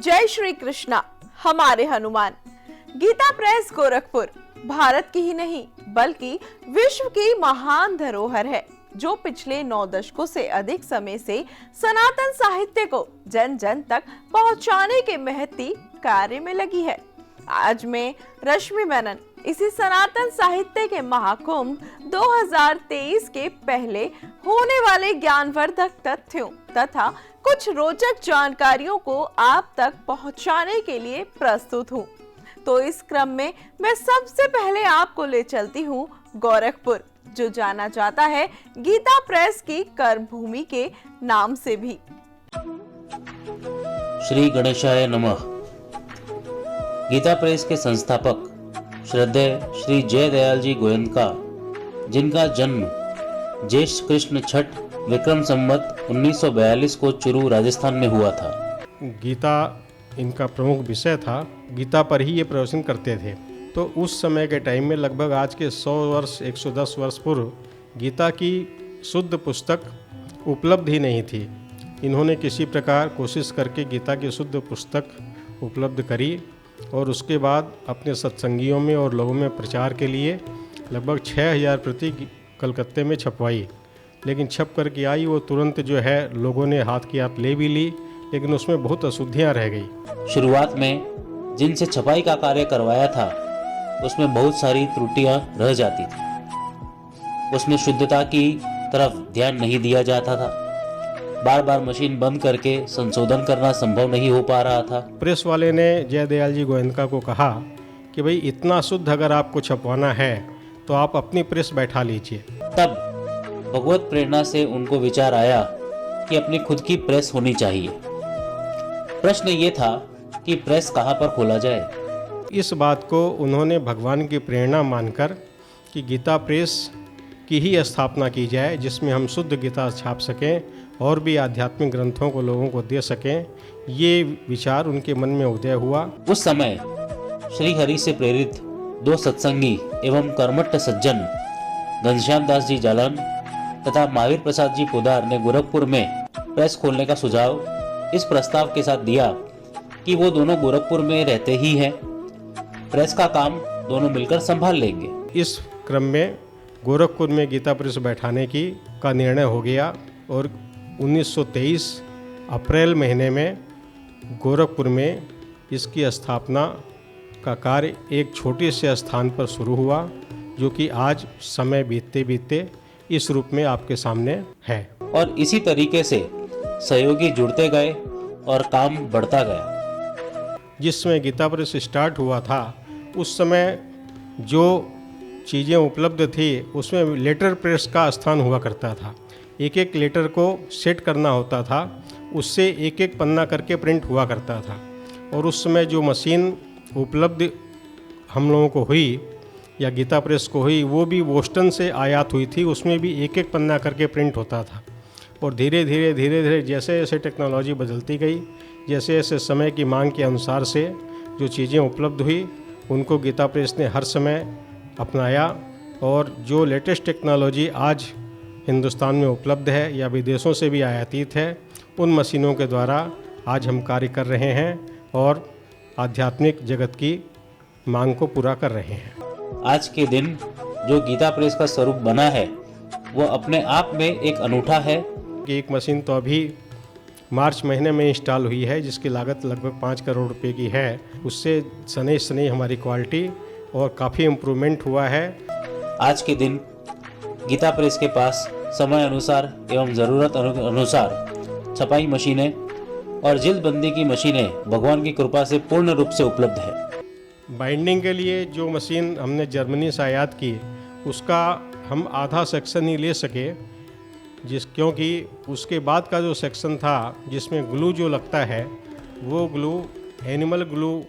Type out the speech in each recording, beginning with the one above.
जय श्री कृष्णा हमारे हनुमान। गीता प्रेस गोरखपुर भारत की ही नहीं बल्कि विश्व की महान धरोहर है, जो पिछले 9 दशकों से अधिक समय से सनातन साहित्य को जन जन तक पहुंचाने के महती कार्य में लगी है। आज मैं रश्मि मेनन इसी सनातन साहित्य के महाकुंभ 2023 के पहले होने वाले ज्ञानवर्धक तथ्यों तथा कुछ रोचक जानकारियों को आप तक पहुंचाने के लिए प्रस्तुत हूं। तो इस क्रम में मैं सबसे पहले आपको ले चलती हूं गोरखपुर, जो जाना जाता है गीता प्रेस की कर्मभूमि के नाम से भी। श्री गणेशाय नमः। गीता प्रेस के संस्थापक श्रद्धेय श्री जयदयाल जी गोयनका, जिनका जन्म ज्येष्ठ कृष्ण छठ विक्रम संवत 1942 को चुरू राजस्थान में हुआ था। गीता इनका प्रमुख विषय था, गीता पर ही ये प्रवचन करते थे। तो उस समय के टाइम में लगभग आज के 100 वर्ष 110 वर्ष पूर्व गीता की शुद्ध पुस्तक उपलब्ध ही नहीं थी। इन्होंने किसी प्रकार कोशिश करके गीता की शुद्ध पुस्तक उपलब्ध करी और उसके बाद अपने सत्संगियों में और लोगों में प्रचार के लिए लगभग 6000 प्रति कलकत्ते में छपवाई। लेकिन छप करके आई वो तुरंत जो है लोगों ने हाथ की हाथ ले भी ली, लेकिन उसमें बहुत अशुद्धियाँ रह गई। शुरुआत में जिनसे छपाई का कार्य करवाया था उसमें बहुत सारी त्रुटियां रह जाती थी। उसमें शुद्धता की तरफ ध्यान नहीं दिया जाता था। बार बार मशीन बंद करके संशोधन करना संभव नहीं हो पा रहा था। प्रेस वाले ने जयदयाल जी गोयनका को कहा कि भाई इतना शुद्ध अगर आपको छपवाना है तो आप अपनी प्रेस बैठा लीजिए। तब भगवत प्रेरणा से उनको विचार आया कि अपनी खुद की प्रेस होनी चाहिए। प्रश्न ये था कि प्रेस कहाँ पर खोला जाए। इस बात को उन्होंने भगवान की प्रेरणा मानकर कि गीता प्रेस की ही स्थापना की जाए, जिसमें हम शुद्ध गीता छाप सकें और भी आध्यात्मिक ग्रंथों को लोगों को दे सकें। ये विचार उनके मन में उदय हुआ। उस समय श्री हरि से प्रेरित 2 सत्संगी एवं कर्मठ सज्जन घनश्याम दास जी जालन तथा महावीर प्रसाद जी पोदार ने गोरखपुर में प्रेस खोलने का सुझाव इस प्रस्ताव के साथ दिया कि वो दोनों गोरखपुर में रहते ही हैं, प्रेस का काम दोनों मिलकर संभाल लेंगे। इस क्रम में गोरखपुर में गीता प्रेस बैठाने का निर्णय हो गया और 1923 अप्रैल महीने में गोरखपुर में इसकी स्थापना का कार्य एक छोटे से स्थान पर शुरू हुआ, जो कि आज समय बीतते बीतते इस रूप में आपके सामने है। और इसी तरीके से सहयोगी जुड़ते गए और काम बढ़ता गया। जिस समय गीता प्रेस स्टार्ट हुआ था उस समय जो चीज़ें उपलब्ध थी उसमें लेटर प्रेस का स्थान हुआ करता था। एक एक लेटर को सेट करना होता था, उससे एक एक पन्ना करके प्रिंट हुआ करता था। और उस समय जो मशीन उपलब्ध हम लोगों को हुई या गीता प्रेस को हुई, वो भी बोस्टन से आयात हुई थी। उसमें भी एक एक पन्ना करके प्रिंट होता था। और धीरे धीरे जैसे जैसे टेक्नोलॉजी बदलती गई, जैसे जैसे समय की मांग के अनुसार से जो चीज़ें उपलब्ध हुई उनको गीता प्रेस ने हर समय अपनाया। और जो लेटेस्ट टेक्नोलॉजी आज हिंदुस्तान में उपलब्ध है या विदेशों से भी आयातित है, उन मशीनों के द्वारा आज हम कार्य कर रहे हैं और आध्यात्मिक जगत की मांग को पूरा कर रहे हैं। आज के दिन जो गीता प्रेस का स्वरूप बना है वो अपने आप में एक अनूठा है। कि एक मशीन तो अभी मार्च महीने में इंस्टॉल हुई है, जिसकी लागत लगभग 5 करोड़ रुपए की है। उससे सनई हमारी क्वालिटी और काफ़ी इम्प्रूवमेंट हुआ है। आज के दिन गीता प्रेस के पास समय अनुसार एवं ज़रूरत अनुसार छपाई मशीनें और जिल्दबंदी की मशीनें भगवान की कृपा से पूर्ण रूप से उपलब्ध है। बाइंडिंग के लिए जो मशीन हमने जर्मनी से आयात की, उसका हम आधा सेक्शन ही ले सके, क्योंकि उसके बाद का जो सेक्शन था जिसमें ग्लू जो लगता है वो ग्लू एनिमल ग्लू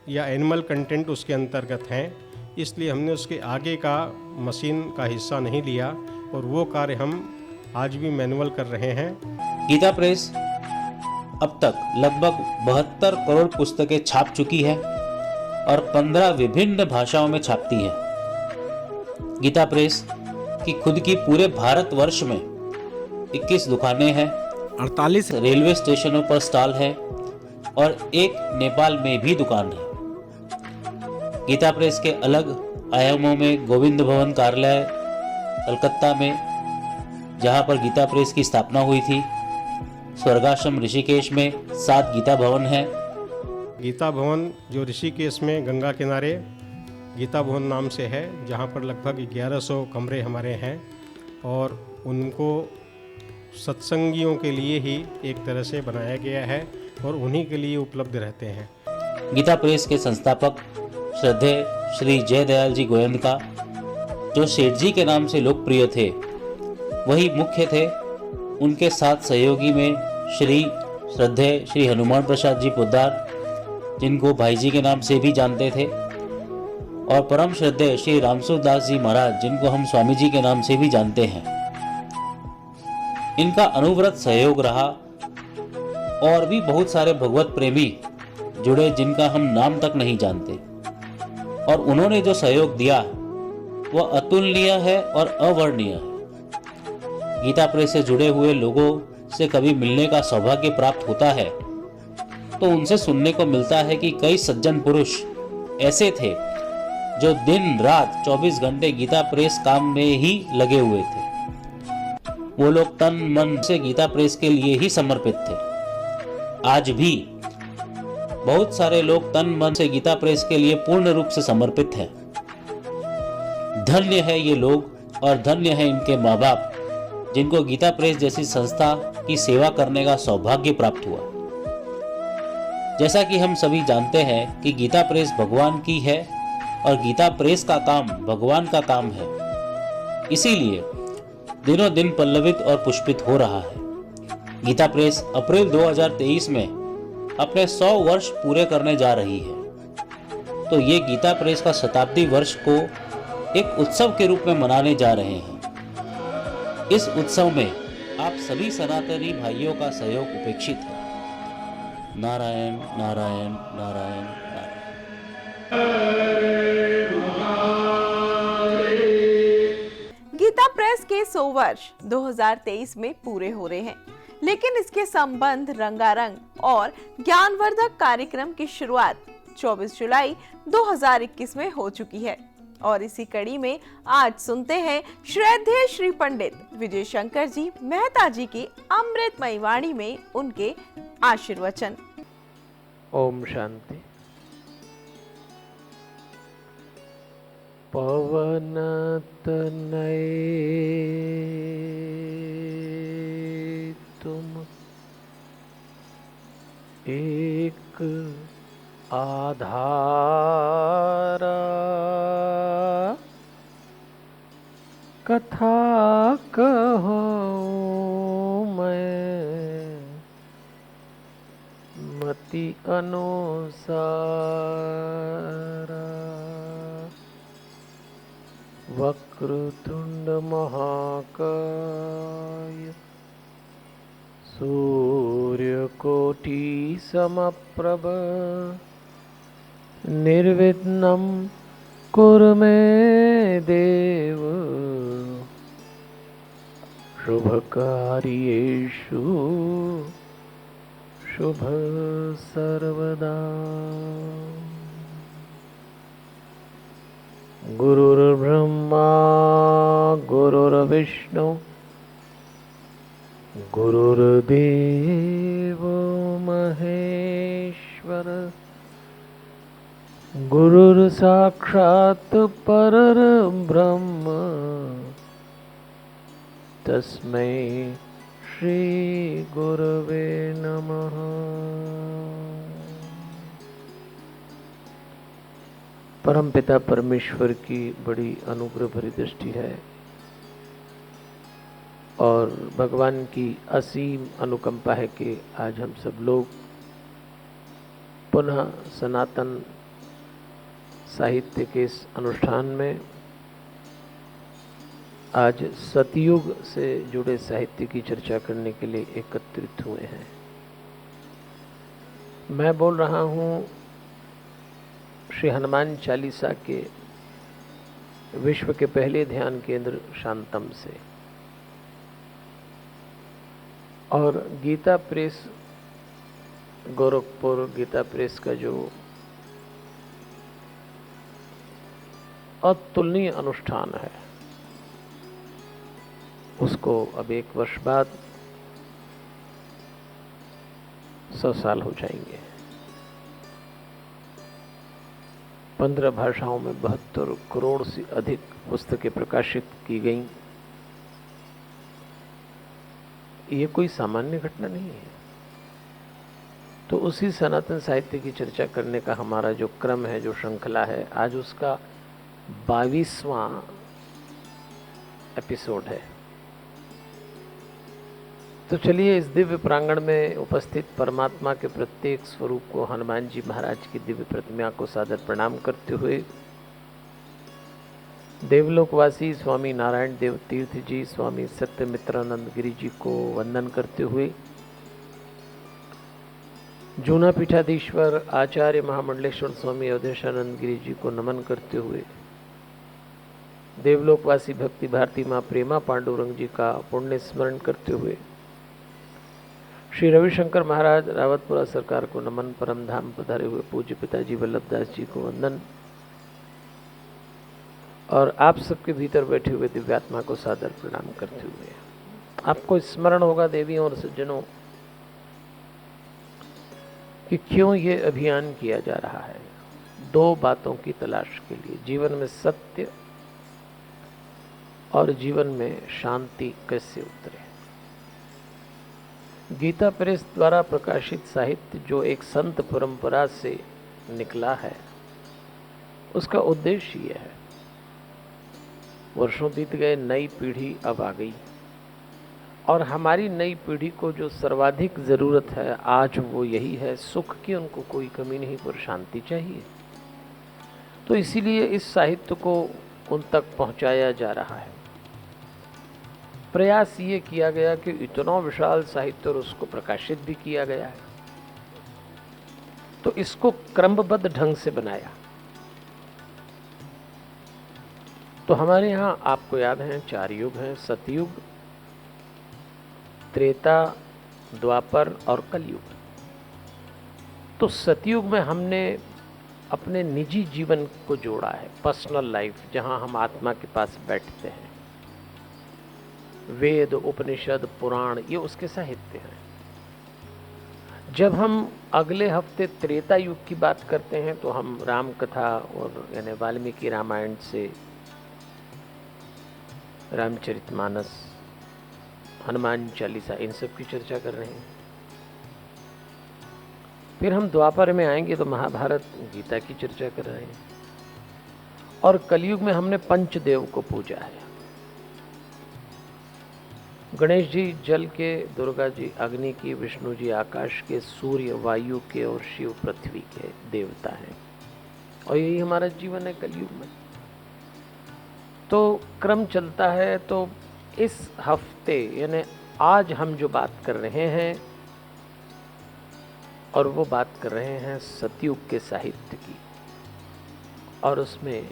या एनिमल कंटेंट उसके अंतर्गत हैं, इसलिए हमने उसके आगे का मशीन का हिस्सा नहीं लिया और वो कार्य हम आज भी मैनुअल कर रहे हैं। गीता प्रेस अब तक लगभग 72 करोड़ पुस्तकें छाप चुकी है और 15 विभिन्न भाषाओं में छापती है। गीता प्रेस की खुद की पूरे भारतवर्ष में 21 दुकानें हैं, 48 रेलवे स्टेशनों पर स्टॉल है, और एक नेपाल में भी दुकान है। गीता प्रेस के अलग आयामों में गोविंद भवन कार्यालय कलकत्ता में, जहां पर गीता प्रेस की स्थापना हुई थी। स्वर्गाश्रम ऋषिकेश में 7 गीता भवन है। गीता भवन जो ऋषिकेश में गंगा किनारे गीता भवन नाम से है, जहाँ पर लगभग 1100 कमरे हमारे हैं और उनको सत्संगियों के लिए ही एक तरह से बनाया गया है और उन्हीं के लिए उपलब्ध रहते हैं। गीता प्रेस के संस्थापक श्रद्धेय श्री जयदयाल जी गोयनका, जो सेठ जी के नाम से लोकप्रिय थे, वही मुख्य थे। उनके साथ सहयोगी में श्री श्रद्धेय श्री हनुमान प्रसाद जी पोद्दार, जिनको भाई जी के नाम से भी जानते थे, और परम श्रद्धेय श्री रामसूरदास जी महाराज, जिनको हम स्वामी जी के नाम से भी जानते हैं। इनका अनुव्रत सहयोग रहा और भी बहुत सारे भगवत प्रेमी जुड़े, जिनका हम नाम तक नहीं जानते, और उन्होंने जो सहयोग दिया वह अतुलनीय है और अवर्णनीय है। गीता प्रेस से जुड़े हुए लोगों से कभी मिलने का सौभाग्य प्राप्त होता है तो उनसे सुनने को मिलता है कि कई सज्जन पुरुष ऐसे थे जो दिन रात 24 घंटे गीता प्रेस काम में ही लगे हुए थे। वो लोग तन मन से गीता प्रेस के लिए ही समर्पित थे। आज भी बहुत सारे लोग तन मन से गीता प्रेस के लिए पूर्ण रूप से समर्पित हैं। धन्य है ये लोग और धन्य है इनके माँ बाप, जिनको गीता प्रेस जैसी संस्था की सेवा करने का सौभाग्य प्राप्त हुआ। जैसा कि हम सभी जानते हैं कि गीता प्रेस भगवान की है और गीता प्रेस का काम भगवान का काम है, इसीलिए दिनों दिन पल्लवित और पुष्पित हो रहा है। गीता प्रेस अप्रैल 2023 में अपने 100 वर्ष पूरे करने जा रही है। तो ये गीता प्रेस का शताब्दी वर्ष को एक उत्सव के रूप में मनाने जा रहे हैं। इस उत्सव में आप सभी सनातनी भाइयों का सहयोग उपेक्षित है। नारायण नारायण नारायण नारायण। गीता प्रेस के 100 वर्ष 2023 में पूरे हो रहे हैं, लेकिन इसके संबंध रंगारंग और ज्ञानवर्धक कार्यक्रम की शुरुआत 24 जुलाई 2021 में हो चुकी है। और इसी कड़ी में आज सुनते हैं श्रद्धेय श्री पंडित विजय शंकर जी मेहता जी की अमृतमयी वाणी में उनके आशीर्वचन। ओम शांति। पवन तनय तुम एक आधारा, कथा कहो मैं मति अनुसार। वक्रतुंड महाकाय सूर्यकोटि समप्रभ निर्विघ्नं कुरु मे देव। शुभकार्येषु शुभ सर्वदा। गुरुर्ब्रह्मा गुरुर्विष्णु गुरुर्देव महेश्वर। गुरुर्साक्षात् परब्रह्म तस्मै श्री गुरवे नमः। परमपिता परमेश्वर की बड़ी अनुग्रह भरी दृष्टि है और भगवान की असीम अनुकंपा है कि आज हम सब लोग पुनः सनातन साहित्य के इस अनुष्ठान में आज सतयुग से जुड़े साहित्य की चर्चा करने के लिए एकत्रित हुए हैं। मैं बोल रहा हूँ श्री हनुमान चालीसा के विश्व के पहले ध्यान केंद्र शांतम से। और गीता प्रेस गोरखपुर गीता प्रेस का जो अतुलनीय अनुष्ठान है, उसको अब 1 वर्ष बाद 100 साल हो जाएंगे। 15 भाषाओं में 72 करोड़ से अधिक पुस्तकें प्रकाशित की गईं। ये कोई सामान्य घटना नहीं है। तो उसी सनातन साहित्य की चर्चा करने का हमारा जो क्रम है, जो श्रृंखला है, आज उसका 22वां एपिसोड है। तो चलिए इस दिव्य प्रांगण में उपस्थित परमात्मा के प्रत्येक स्वरूप को, हनुमान जी महाराज की दिव्य प्रतिमा को सादर प्रणाम करते हुए, देवलोकवासी स्वामी नारायण देव तीर्थ जी, स्वामी सत्यमित्रानंद गिरी जी को वंदन करते हुए, जूना पीठाधीश्वर आचार्य महामंडलेश्वर स्वामी अवधेशानंद गिरी जी को नमन करते हुए, देवलोकवासी भक्ति भारती माँ प्रेमा पांडुरंग जी का पुण्य स्मरण करते हुए, श्री रविशंकर महाराज रावतपुरा सरकार को नमन, परम धाम पधारे हुए पूज्य पिताजी वल्लभदास जी को वंदन और आप सबके भीतर बैठे हुए दिव्यात्मा को सादर प्रणाम करते हुए, आपको स्मरण होगा देवियों और सज्जनों कि क्यों ये अभियान किया जा रहा है। 2 बातों की तलाश के लिए, जीवन में सत्य और जीवन में शांति कैसे उतरे। गीता प्रेस द्वारा प्रकाशित साहित्य जो एक संत परंपरा से निकला है, उसका उद्देश्य यह है, वर्षों बीत गए, नई पीढ़ी अब आ गई और हमारी नई पीढ़ी को जो सर्वाधिक ज़रूरत है आज वो यही है, सुख की उनको कोई कमी नहीं पर शांति चाहिए। तो इसीलिए इस साहित्य को उन तक पहुंचाया जा रहा है। प्रयास ये किया गया कि इतना विशाल साहित्य और उसको प्रकाशित भी किया गया है, तो इसको क्रमबद्ध ढंग से बनाया। तो हमारे यहाँ आपको याद है 4 युग हैं, सतयुग, त्रेता, द्वापर और कलयुग। तो सतयुग में हमने अपने निजी जीवन को जोड़ा है, पर्सनल लाइफ, जहाँ हम आत्मा के पास बैठते हैं। वेद, उपनिषद, पुराण ये उसके साहित्य हैं। जब हम अगले हफ्ते त्रेता युग की बात करते हैं तो हम राम कथा और यानी वाल्मीकि रामायण से रामचरितमानस, हनुमान चालीसा, इन सब की चर्चा कर रहे हैं। फिर हम द्वापर में आएंगे तो महाभारत, गीता की चर्चा कर रहे हैं। और कलयुग में हमने पंचदेव को पूजा है। गणेश जी जल के, दुर्गा जी अग्नि की, विष्णु जी आकाश के, सूर्य वायु के और शिव पृथ्वी के देवता हैं। और यही हमारा जीवन है कलयुग में। तो क्रम चलता है। तो इस हफ्ते यानी आज हम जो बात कर रहे हैं और वो बात कर रहे हैं सतयुग के साहित्य की, और उसमें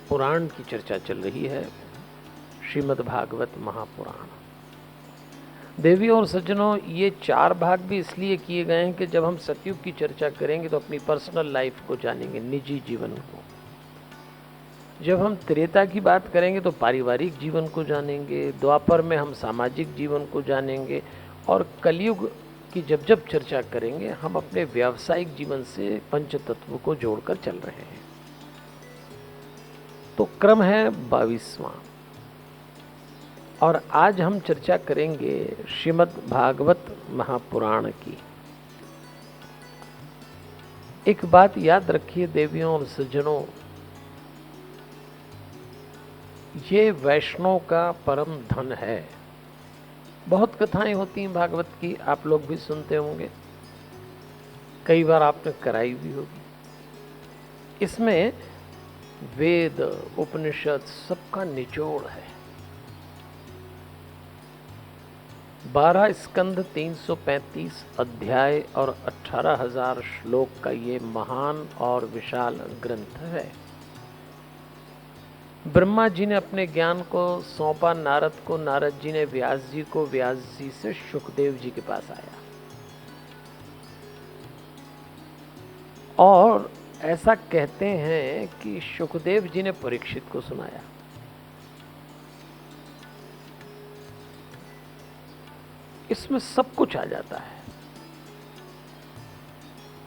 पुराण की चर्चा चल रही है, श्रीमद् भागवत महापुराण। देवियों और सज्जनों, ये 4 भाग भी इसलिए किए गए हैं कि जब हम सतयुग की चर्चा करेंगे तो अपनी पर्सनल लाइफ को जानेंगे, निजी जीवन को। जब हम त्रेता की बात करेंगे तो पारिवारिक जीवन को जानेंगे, द्वापर में हम सामाजिक जीवन को जानेंगे, और कलयुग की जब जब चर्चा करेंगे हम अपने व्यावसायिक जीवन से पंच तत्व को जोड़कर चल रहे हैं। तो क्रम है 22वां, और आज हम चर्चा करेंगे श्रीमद् भागवत महापुराण की। एक बात याद रखिए देवियों और सज्जनों, ये वैष्णव का परम धन है। बहुत कथाएं होती हैं भागवत की, आप लोग भी सुनते होंगे, कई बार आपने कराई भी होगी। इसमें वेद, उपनिषद सबका निचोड़ है। 12 स्कंध, 335 अध्याय और 18,000 श्लोक का ये महान और विशाल ग्रंथ है। ब्रह्मा जी ने अपने ज्ञान को सौंपा नारद को, नारद जी ने व्यास जी को, व्यास जी से सुखदेव जी के पास आया। और ऐसा कहते हैं कि सुखदेव जी ने परीक्षित को सुनाया। इसमें सब कुछ आ जाता है।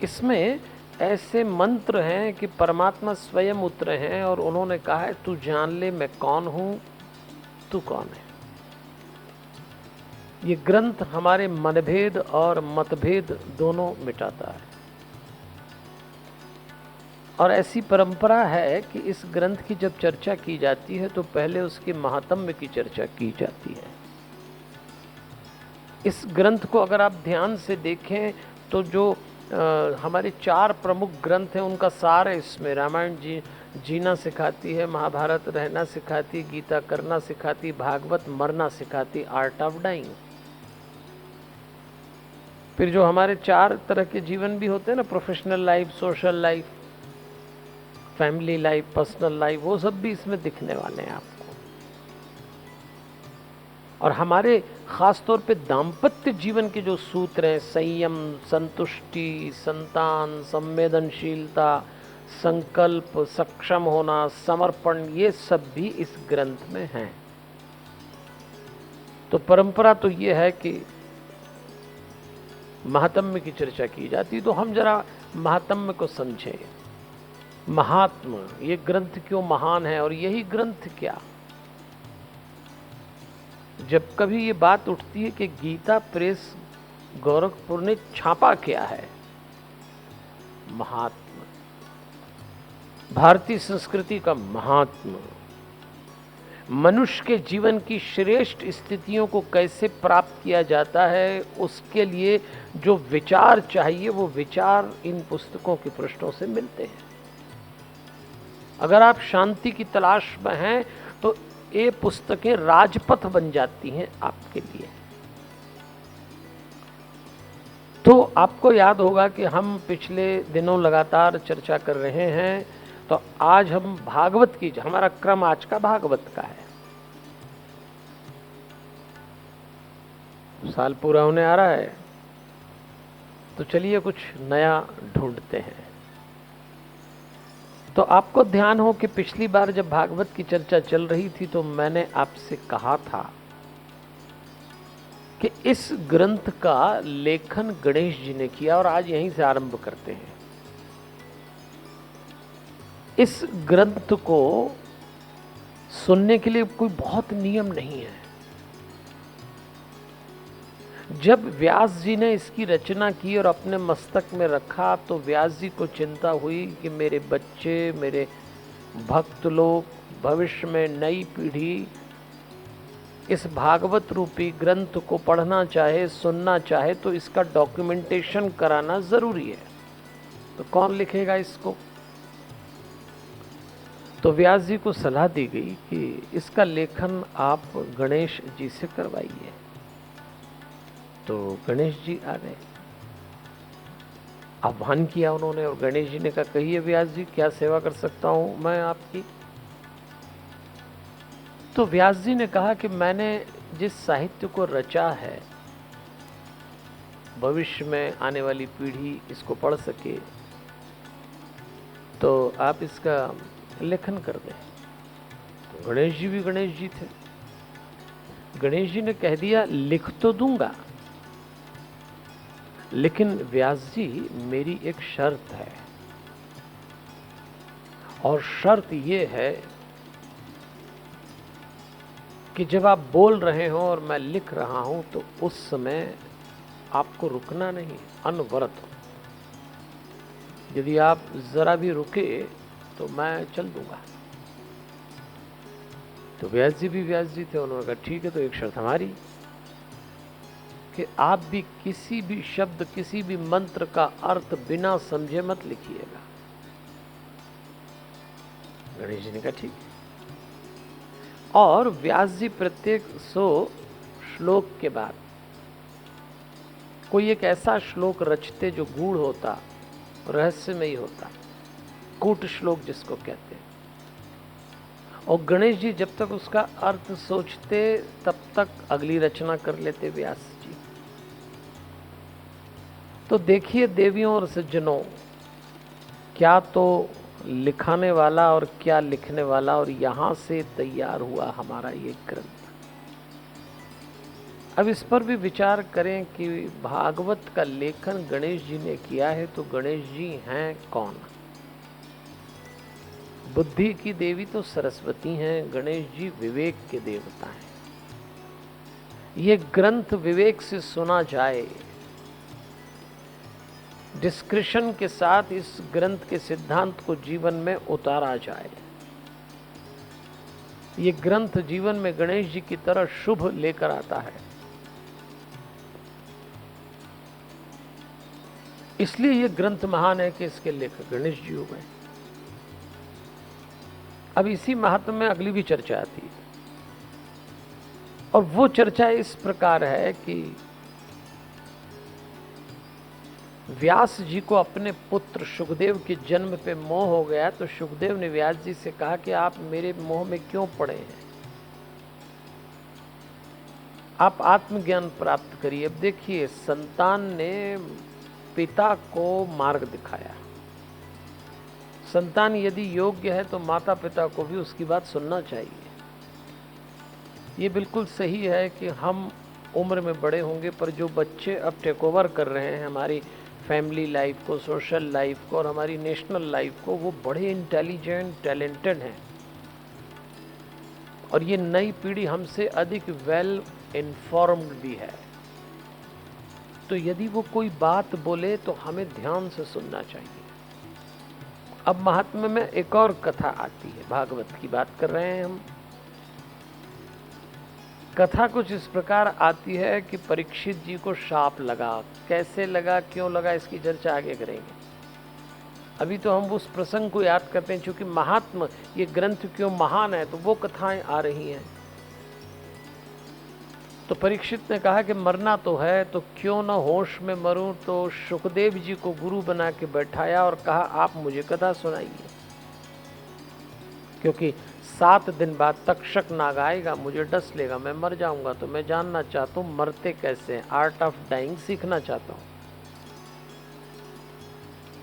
इसमें ऐसे मंत्र हैं कि परमात्मा स्वयं उतरे हैं और उन्होंने कहा है तू जान ले मैं कौन हूं, तू कौन है। ये ग्रंथ हमारे मनभेद और मतभेद दोनों मिटाता है। और ऐसी परंपरा है कि इस ग्रंथ की जब चर्चा की जाती है तो पहले उसके महात्म्य की चर्चा की जाती है। इस ग्रंथ को अगर आप ध्यान से देखें तो जो हमारे 4 प्रमुख ग्रंथ हैं उनका सार है इसमें। रामायण जीना सिखाती है, महाभारत रहना सिखाती, गीता करना सिखाती, भागवत मरना सिखाती, आर्ट ऑफ डाइंग। फिर जो हमारे 4 तरह के जीवन भी होते हैं ना, professional life, social life, family life, personal life, वो सब भी इसमें दिखने वाले हैं आपको। और हमारे खास तौर पे दाम्पत्य जीवन के जो सूत्र हैं, संयम, संतुष्टि, संतान, संवेदनशीलता, संकल्प, सक्षम होना, समर्पण, ये सब भी इस ग्रंथ में हैं। तो परंपरा तो ये है कि महात्म्य की चर्चा की जाती। तो हम जरा महात्म्य को समझें। महात्मा, ये ग्रंथ क्यों महान है और यही ग्रंथ क्या। जब कभी ये बात उठती है कि गीता प्रेस गोरखपुर ने छापा क्या है, महात्मा, भारतीय संस्कृति का महात्मा, मनुष्य के जीवन की श्रेष्ठ स्थितियों को कैसे प्राप्त किया जाता है, उसके लिए जो विचार चाहिए वो विचार इन पुस्तकों के पृष्ठों से मिलते हैं। अगर आप शांति की तलाश में हैं तो ये पुस्तकें राजपथ बन जाती हैं आपके लिए। तो आपको याद होगा कि हम पिछले दिनों लगातार चर्चा कर रहे हैं। तो आज हम भागवत की, हमारा क्रम आज का भागवत का है। साल पूरा होने आ रहा है तो चलिए कुछ नया ढूंढते हैं। तो आपको ध्यान हो कि पिछली बार जब भागवत की चर्चा चल रही थी तो मैंने आपसे कहा था कि इस ग्रंथ का लेखन गणेश जी ने किया और आज यहीं से आरंभ करते हैं। इस ग्रंथ को सुनने के लिए कोई बहुत नियम नहीं है। जब व्यास जी ने इसकी रचना की और अपने मस्तक में रखा तो व्यास जी को चिंता हुई कि मेरे बच्चे, मेरे भक्त लोग, भविष्य में नई पीढ़ी इस भागवत रूपी ग्रंथ को पढ़ना चाहे, सुनना चाहे तो इसका डॉक्यूमेंटेशन कराना जरूरी है। तो कौन लिखेगा इसको? तो व्यास जी को सलाह दी गई कि इसका लेखन आप गणेश जी से करवाइए। तो गणेश जी आ गए, आह्वान किया उन्होंने और गणेश जी ने कहा कहिए व्यास जी, क्या सेवा कर सकता हूं मैं आपकी। तो व्यास जी ने कहा कि मैंने जिस साहित्य को रचा है, भविष्य में आने वाली पीढ़ी इसको पढ़ सके, तो आप इसका लेखन कर दें। तो गणेश जी भी गणेश जी थे। गणेश जी ने कह दिया लिख तो दूंगा, लेकिन व्यास जी मेरी एक शर्त है, और शर्त ये है कि जब आप बोल रहे हो और मैं लिख रहा हूं तो उस समय आपको रुकना नहीं, अनवरत हो। यदि आप जरा भी रुके तो मैं चल दूंगा। तो व्यास जी भी व्यास जी थे। उन्होंने कहा ठीक है, तो एक शर्त हमारी कि आप भी किसी भी शब्द, किसी भी मंत्र का अर्थ बिना समझे मत लिखिएगा। गणेश जी ने कहा ठीक है। और व्यास जी प्रत्येक 100 श्लोक के बाद कोई एक ऐसा श्लोक रचते जो गूढ़ होता, रहस्यमयी होता, कूट श्लोक जिसको कहते हैं। और गणेश जी जब तक उसका अर्थ सोचते तब तक अगली रचना कर लेते व्यास जी। तो देखिए देवियों और सज्जनों, क्या तो लिखाने वाला और क्या लिखने वाला, और यहाँ से तैयार हुआ हमारा ये ग्रंथ। अब इस पर भी विचार करें कि भागवत का लेखन गणेश जी ने किया है, तो गणेश जी हैं कौन? बुद्धि की देवी तो सरस्वती हैं, गणेश जी विवेक के देवता हैं। ये ग्रंथ विवेक से सुना जाए, डिस्क्रिशन के साथ इस ग्रंथ के सिद्धांत को जीवन में उतारा जाए। ये ग्रंथ जीवन में गणेश जी की तरह शुभ लेकर आता है, इसलिए ये ग्रंथ महान है कि इसके लेखक गणेश जी हो गए। अब इसी महात्म में अगली भी चर्चा आती है, और वो चर्चा इस प्रकार है कि व्यास जी को अपने पुत्र सुखदेव के जन्म पे मोह हो गया, तो सुखदेव ने व्यास जी से कहा कि आप मेरे मोह में क्यों पड़े हैं, आप आत्मज्ञान प्राप्त करिए। अब देखिए, संतान ने पिता को मार्ग दिखाया। संतान यदि योग्य है तो माता पिता को भी उसकी बात सुनना चाहिए। ये बिल्कुल सही है कि हम उम्र में बड़े होंगे, पर जो बच्चे अब टेक ओवर कर रहे हैं हमारी फैमिली लाइफ को, सोशल लाइफ को और हमारी नेशनल लाइफ को, वो बड़े इंटेलिजेंट, टैलेंटेड हैं, और ये नई पीढ़ी हमसे अधिक वेल इन्फॉर्म्ड भी है। तो यदि वो कोई बात बोले तो हमें ध्यान से सुनना चाहिए। अब महात्म्य में एक और कथा आती है, भागवत की बात कर रहे हैं हम। कथा कुछ इस प्रकार आती है कि परीक्षित जी को शाप लगा। कैसे लगा, क्यों लगा, इसकी चर्चा आगे करेंगे। अभी तो हम उस प्रसंग को याद करते हैं, क्योंकि महात्म ये ग्रंथ क्यों महान है, तो वो कथाएं आ रही हैं। तो परीक्षित ने कहा कि मरना तो है, तो क्यों न होश में मरूं। तो सुखदेव जी को गुरु बना के बैठाया और कहा आप मुझे कथा सुनाइए, क्योंकि 7 दिन बाद तक्षक नाग आएगा, मुझे डस लेगा, मैं मर जाऊंगा। तो मैं जानना चाहता हूं मरते कैसे हैं, आर्ट ऑफ डाइंग सीखना चाहता हूं।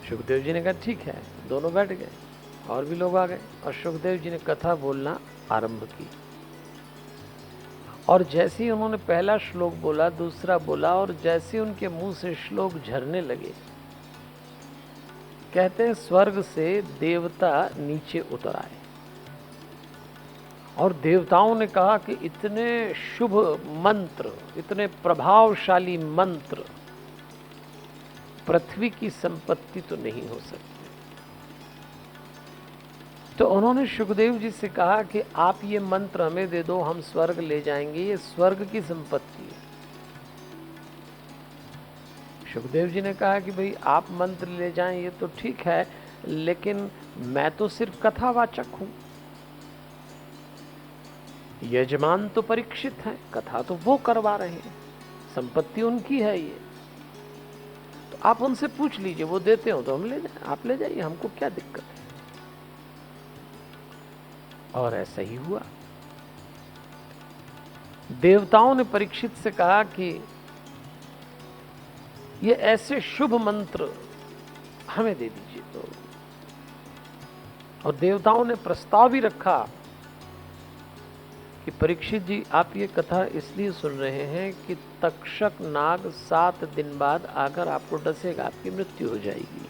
सुखदेव जी ने कहा ठीक है। दोनों बैठ गए, और भी लोग आ गए, और सुखदेव जी ने कथा बोलना आरंभ की। और जैसे ही उन्होंने पहला श्लोक बोला, दूसरा बोला, और जैसे उनके मुंह से श्लोक झरने लगे, कहते हैं स्वर्ग से देवता नीचे उतर आए, और देवताओं ने कहा कि इतने शुभ मंत्र, इतने प्रभावशाली मंत्र पृथ्वी की संपत्ति तो नहीं हो सकती। तो उन्होंने सुखदेव जी से कहा कि आप ये मंत्र हमें दे दो, हम स्वर्ग ले जाएंगे, ये स्वर्ग की संपत्ति है। सुखदेव जी ने कहा कि भाई आप मंत्र ले जाएं ये तो ठीक है, लेकिन मैं तो सिर्फ कथावाचक हूं, यजमान तो परीक्षित है, कथा तो वो करवा रहे हैं, संपत्ति उनकी है ये, तो आप उनसे पूछ लीजिए, वो देते हो तो हम ले जाए, आप ले जाइए, हमको क्या दिक्कत है। और ऐसा ही हुआ। देवताओं ने परीक्षित से कहा कि ये ऐसे शुभ मंत्र हमें दे दीजिए। तो और देवताओं ने प्रस्ताव भी रखा कि परीक्षित जी आप ये कथा इसलिए सुन रहे हैं कि तक्षक नाग 7 दिन बाद आकर आपको डसेगा, आपकी मृत्यु हो जाएगी।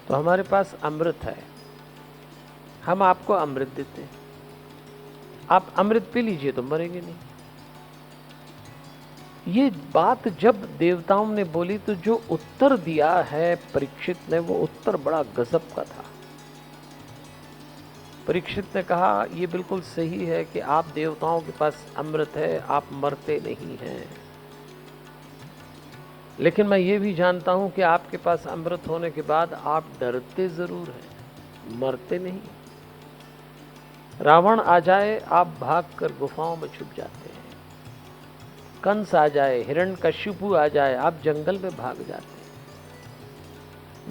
तो हमारे पास अमृत है, हम आपको अमृत देते हैं, आप अमृत पी लीजिए तो मरेंगे नहीं। ये बात जब देवताओं ने बोली तो जो उत्तर दिया है परीक्षित ने, वो उत्तर बड़ा गजब का था। परीक्षित ने कहा ये बिल्कुल सही है कि आप देवताओं के पास अमृत है, आप मरते नहीं हैं, लेकिन मैं ये भी जानता हूं कि आपके पास अमृत होने के बाद आप डरते जरूर हैं, मरते नहीं। रावण आ जाए आप भागकर गुफाओं में छुप जाते हैं, कंस आ जाए, हिरण्यकश्यपु आ जाए, आप जंगल में भाग जाते हैं।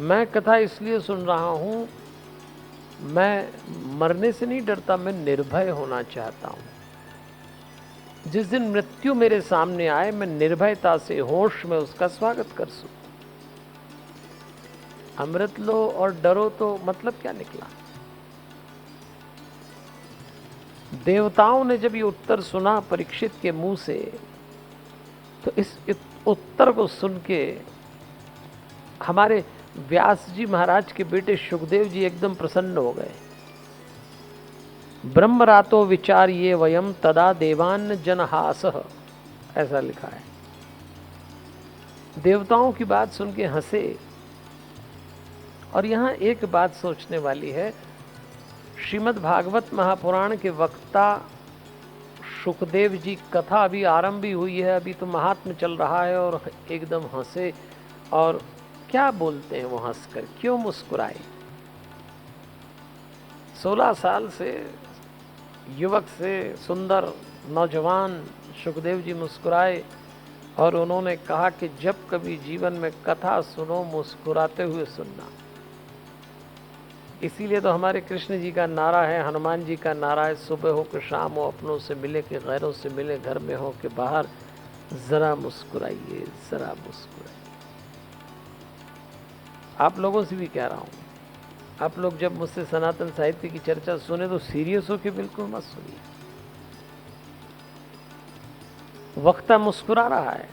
मैं कथा इसलिए सुन रहा हूं, मैं मरने से नहीं डरता, मैं निर्भय होना चाहता हूं। जिस दिन मृत्यु मेरे सामने आए, मैं निर्भयता से होश में उसका स्वागत कर सकूं। अमृत लो और डरो तो मतलब क्या निकला? देवताओं ने जब ये उत्तर सुना परीक्षित के मुंह से, तो इस उत्तर को सुन के हमारे व्यास जी महाराज के बेटे सुखदेव जी एकदम प्रसन्न हो गए। ब्रह्म रातो विचार ये वयम तदा देवान जनहासः, ऐसा लिखा है। देवताओं की बात सुन के हंसे। और यहां एक बात सोचने वाली है, श्रीमद् भागवत महापुराण के वक्ता सुखदेव जी, कथा अभी आरंभ ही हुई है, अभी तो महात्म्य चल रहा है, और एकदम हंसे। और क्या बोलते हैं वो हंसकर, क्यों मुस्कुराए? 16 साल से युवक से सुंदर नौजवान सुखदेव जी मुस्कुराए और उन्होंने कहा कि जब कभी जीवन में कथा सुनो मुस्कुराते हुए सुनना। इसीलिए तो हमारे कृष्ण जी का नारा है, हनुमान जी का नारा है, सुबह हो कि शाम हो, अपनों से मिले कि गैरों से मिले, घर में हो कि बाहर, जरा मुस्कुराइए, जरा मुस्कुराइए। आप लोगों से भी कह रहा हूं, आप लोग जब मुझसे सनातन साहित्य की चर्चा सुने तो सीरियस हो के बिल्कुल मत सुनिए। वक्ता मुस्कुरा रहा है,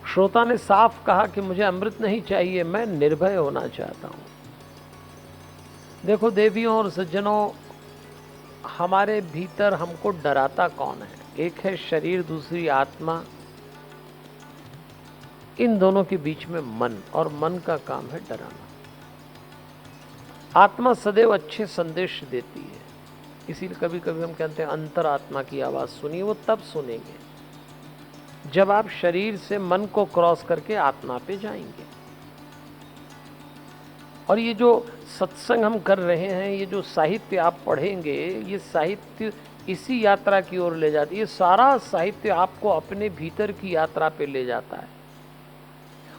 श्रोता ने साफ कहा कि मुझे अमृत नहीं चाहिए, मैं निर्भय होना चाहता हूं। देखो देवियों और सज्जनों, हमारे भीतर हमको डराता कौन है? एक है शरीर, दूसरी आत्मा। इन दोनों के बीच में मन, और मन का काम है डराना। आत्मा सदैव अच्छे संदेश देती है, इसीलिए कभी कभी हम कहते हैं अंतरात्मा की आवाज सुनिए। वो तब सुनेंगे जब आप शरीर से मन को क्रॉस करके आत्मा पे जाएंगे। और ये जो सत्संग हम कर रहे हैं, ये जो साहित्य आप पढ़ेंगे, ये साहित्य इसी यात्रा की ओर ले जाती है। ये सारा साहित्य आपको अपने भीतर की यात्रा पे ले जाता है।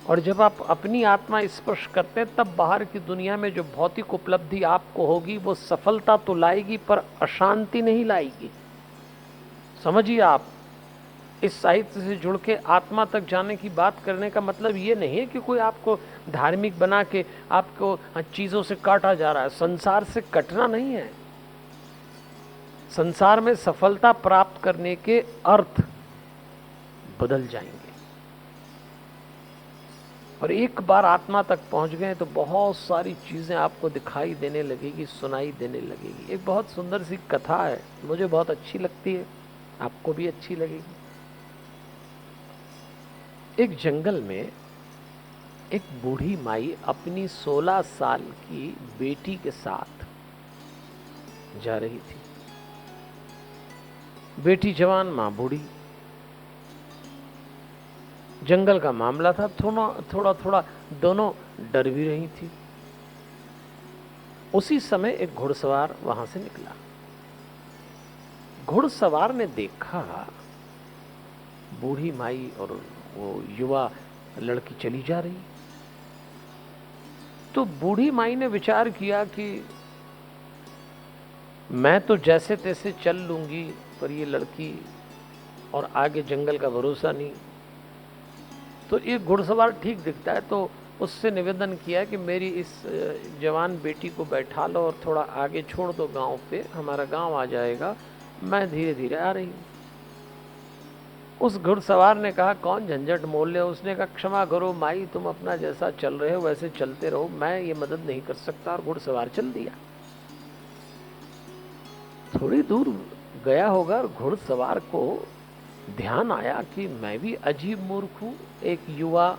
और जब आप अपनी आत्मा स्पर्श करते हैं, तब बाहर की दुनिया में जो भौतिक उपलब्धि आपको होगी, वो सफलता तो लाएगी पर अशांति नहीं लाएगी। समझिए, आप इस साहित्य से जुड़ के आत्मा तक जाने की बात करने का मतलब ये नहीं है कि कोई आपको धार्मिक बना के आपको चीजों से काटा जा रहा है। संसार से कटना नहीं है, संसार में सफलता प्राप्त करने के अर्थ बदल जाएंगे। और एक बार आत्मा तक पहुंच गए तो बहुत सारी चीजें आपको दिखाई देने लगेगी, सुनाई देने लगेगी। एक बहुत सुंदर सी कथा है, मुझे बहुत अच्छी लगती है, आपको भी अच्छी लगेगी। एक जंगल में एक बूढ़ी माई अपनी 16 साल की बेटी के साथ जा रही थी। बेटी जवान, मां बूढ़ी। जंगल का मामला था, थोड़ा दोनों डर भी रही थी। उसी समय एक घुड़सवार वहां से निकला। घुड़सवार ने देखा बूढ़ी माई और वो युवा लड़की चली जा रही, तो बूढ़ी माई ने विचार किया कि मैं तो जैसे तैसे चल लूंगी, पर ये लड़की और आगे जंगल का भरोसा नहीं। तो ये घुड़सवार ठीक दिखता है, तो उससे निवेदन किया कि मेरी इस जवान बेटी को बैठा लो और थोड़ा आगे छोड़ दो गांव पे, हमारा गांव आ जाएगा, मैं धीरे धीरे आ रही हूँ। उस घुड़सवार ने कहा कौन झंझट मोल ले। उसने कहा क्षमा करो माई, तुम अपना जैसा चल रहे हो वैसे चलते रहो, मैं ये मदद नहीं कर सकता। और घुड़सवार चल दिया। थोड़ी दूर गया होगा और घुड़सवार को ध्यान आया कि मैं भी अजीब मूर्ख हूँ, एक युवा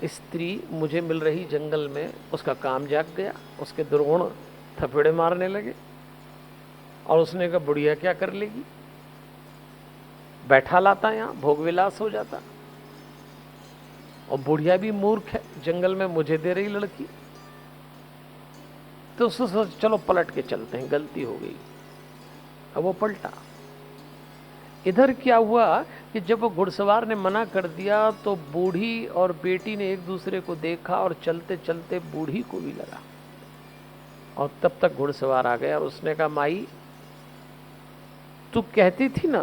स्त्री मुझे मिल रही जंगल में। उसका काम जाग गया, उसके दुर्गुण थपेड़े मारने लगे और उसने कहा बुढ़िया क्या कर लेगी, बैठा लाता यहाँ, भोग विलास हो जाता। और बुढ़िया भी मूर्ख है, जंगल में मुझे दे रही लड़की। तो उसने सोचा चलो पलट के चलते हैं, गलती हो गई। अब वो पलटा। इधर क्या हुआ कि जब वो घुड़सवार ने मना कर दिया तो बूढ़ी और बेटी ने एक दूसरे को देखा और चलते चलते बूढ़ी को भी लगा। और तब तक घुड़सवार आ गया और उसने कहा माई, तू कहती थी ना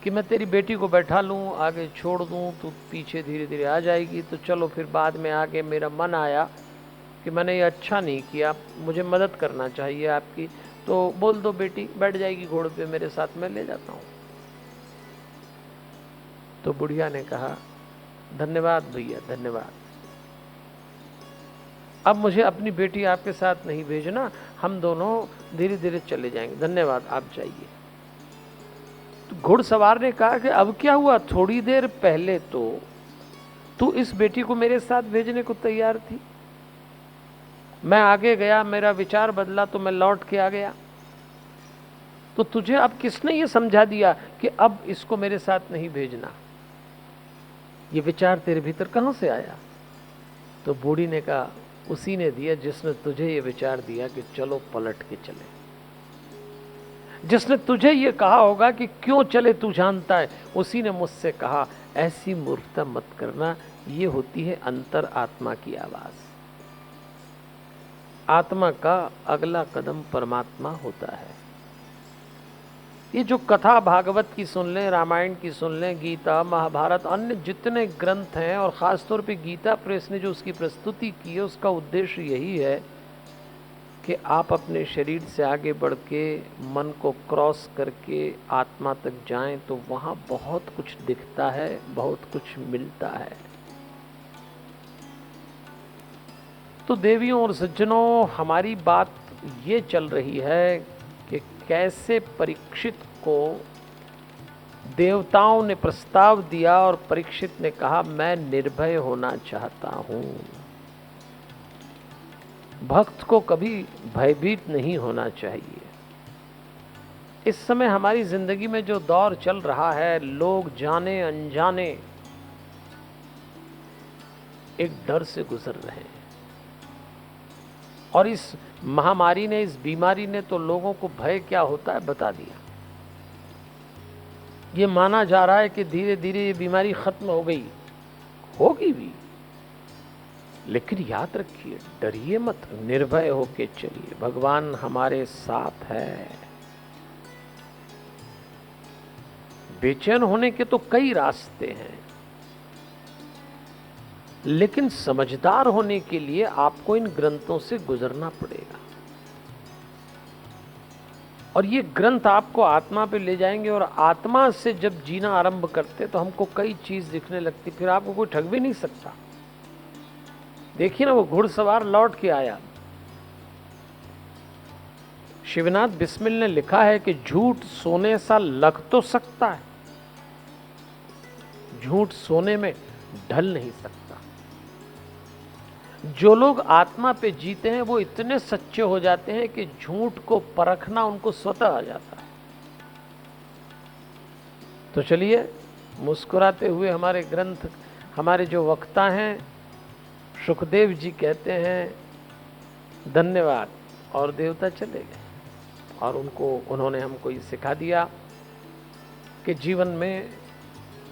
कि मैं तेरी बेटी को बैठा लूँ, आगे छोड़ दूँ, तू पीछे धीरे धीरे आ जाएगी। तो चलो फिर बाद में आके मेरा मन आया कि मैंने ये अच्छा नहीं किया, मुझे मदद करना चाहिए आपकी, तो बोल दो बेटी बैठ जाएगी घोड़े पे मेरे साथ, मैं ले जाता हूँ। तो बुढ़िया ने कहा धन्यवाद भैया, धन्यवाद, अब मुझे अपनी बेटी आपके साथ नहीं भेजना, हम दोनों धीरे धीरे चले जाएंगे, धन्यवाद, आप जाइए। तो घुड़सवार ने कहा कि अब क्या हुआ, थोड़ी देर पहले तो तू इस बेटी को मेरे साथ भेजने को तैयार थी, मैं आगे गया, मेरा विचार बदला तो मैं लौट के आ गया, तो तुझे अब किसने ये समझा दिया कि अब इसको मेरे साथ नहीं भेजना? ये विचार तेरे भीतर कहां से आया? तो बूढ़ी ने कहा उसी ने दिया जिसने तुझे ये विचार दिया कि चलो पलट के चले, जिसने तुझे ये कहा होगा कि क्यों चले तू जानता है, उसी ने मुझसे कहा ऐसी मूर्खता मत करना, ये होती है अंतर आत्मा की आवाज। आत्मा का अगला कदम परमात्मा होता है। ये जो कथा भागवत की सुन लें, रामायण की सुन लें, गीता, महाभारत, अन्य जितने ग्रंथ हैं, और ख़ास तौर पे गीता प्रेस ने जो उसकी प्रस्तुति की है, उसका उद्देश्य यही है कि आप अपने शरीर से आगे बढ़ के मन को क्रॉस करके आत्मा तक जाएं, तो वहाँ बहुत कुछ दिखता है, बहुत कुछ मिलता है। तो देवियों और सज्जनों, हमारी बात ये चल रही है कि कैसे परीक्षित को देवताओं ने प्रस्ताव दिया और परीक्षित ने कहा मैं निर्भय होना चाहता हूं। भक्त को कभी भयभीत नहीं होना चाहिए। इस समय हमारी जिंदगी में जो दौर चल रहा है, लोग जाने अनजाने एक डर से गुजर रहे हैं, और इस महामारी ने, इस बीमारी ने तो लोगों को भय क्या होता है बता दिया। ये माना जा रहा है कि धीरे धीरे ये बीमारी खत्म हो गई, होगी भी, लेकिन याद रखिए, डरिए मत, निर्भय होके चलिए, भगवान हमारे साथ है। बेचैन होने के तो कई रास्ते हैं, लेकिन समझदार होने के लिए आपको इन ग्रंथों से गुजरना पड़ेगा, और ये ग्रंथ आपको आत्मा पे ले जाएंगे, और आत्मा से जब जीना आरंभ करते तो हमको कई चीज दिखने लगती, फिर आपको कोई ठग भी नहीं सकता। देखिए ना, वो घुड़सवार लौट के आया। शिवनाथ बिस्मिल ने लिखा है कि झूठ सोने सा लग तो सकता है, झूठ सोने में ढल नहीं सकता। जो लोग आत्मा पे जीते हैं वो इतने सच्चे हो जाते हैं कि झूठ को परखना उनको स्वतः आ जाता है। तो चलिए, मुस्कुराते हुए हमारे ग्रंथ, हमारे जो वक्ता हैं सुखदेव जी कहते हैं धन्यवाद, और देवता चले गए, और उन्होंने हमको ये सिखा दिया कि जीवन में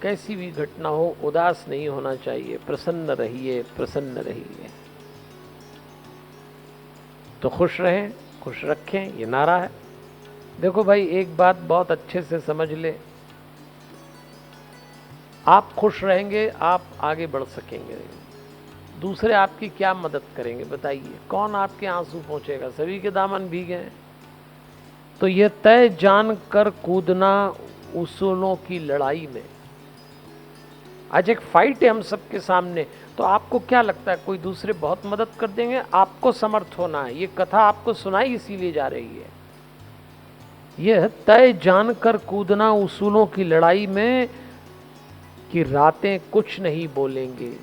कैसी भी घटना हो उदास नहीं होना चाहिए, प्रसन्न रहिए, प्रसन्न रहिए। तो खुश रहें, खुश रखें, ये नारा है। देखो भाई, एक बात बहुत अच्छे से समझ ले, आप खुश रहेंगे आप आगे बढ़ सकेंगे। दूसरे आपकी क्या मदद करेंगे बताइए? कौन आपके आंसू पहुंचेगा? सभी के दामन भीगे हैं। तो ये तय जान कर कूदना उसूलों की लड़ाई में। आज एक फाइट है हम सबके सामने, तो आपको क्या लगता है कोई दूसरे बहुत मदद कर देंगे? आपको समर्थ होना है। ये कथा आपको सुनाई इसीलिए जा रही है। यह तय जानकर कूदना उसूलों की लड़ाई में कि रातें कुछ नहीं बोलेंगे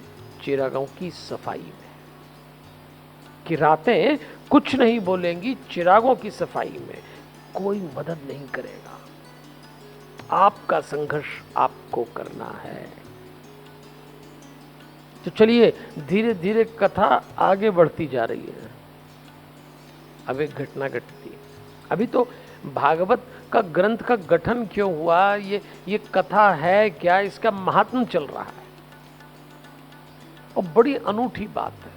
चिरागों की सफाई में, कि रातें कुछ नहीं बोलेंगी चिरागों की सफाई में। कोई मदद नहीं करेगा, आपका संघर्ष आपको करना है। तो चलिए, धीरे धीरे कथा आगे बढ़ती जा रही है। अब एक घटना घटती है। अभी तो भागवत का ग्रंथ का गठन क्यों हुआ, ये कथा है क्या, इसका महात्म चल रहा है, और बड़ी अनूठी बात है।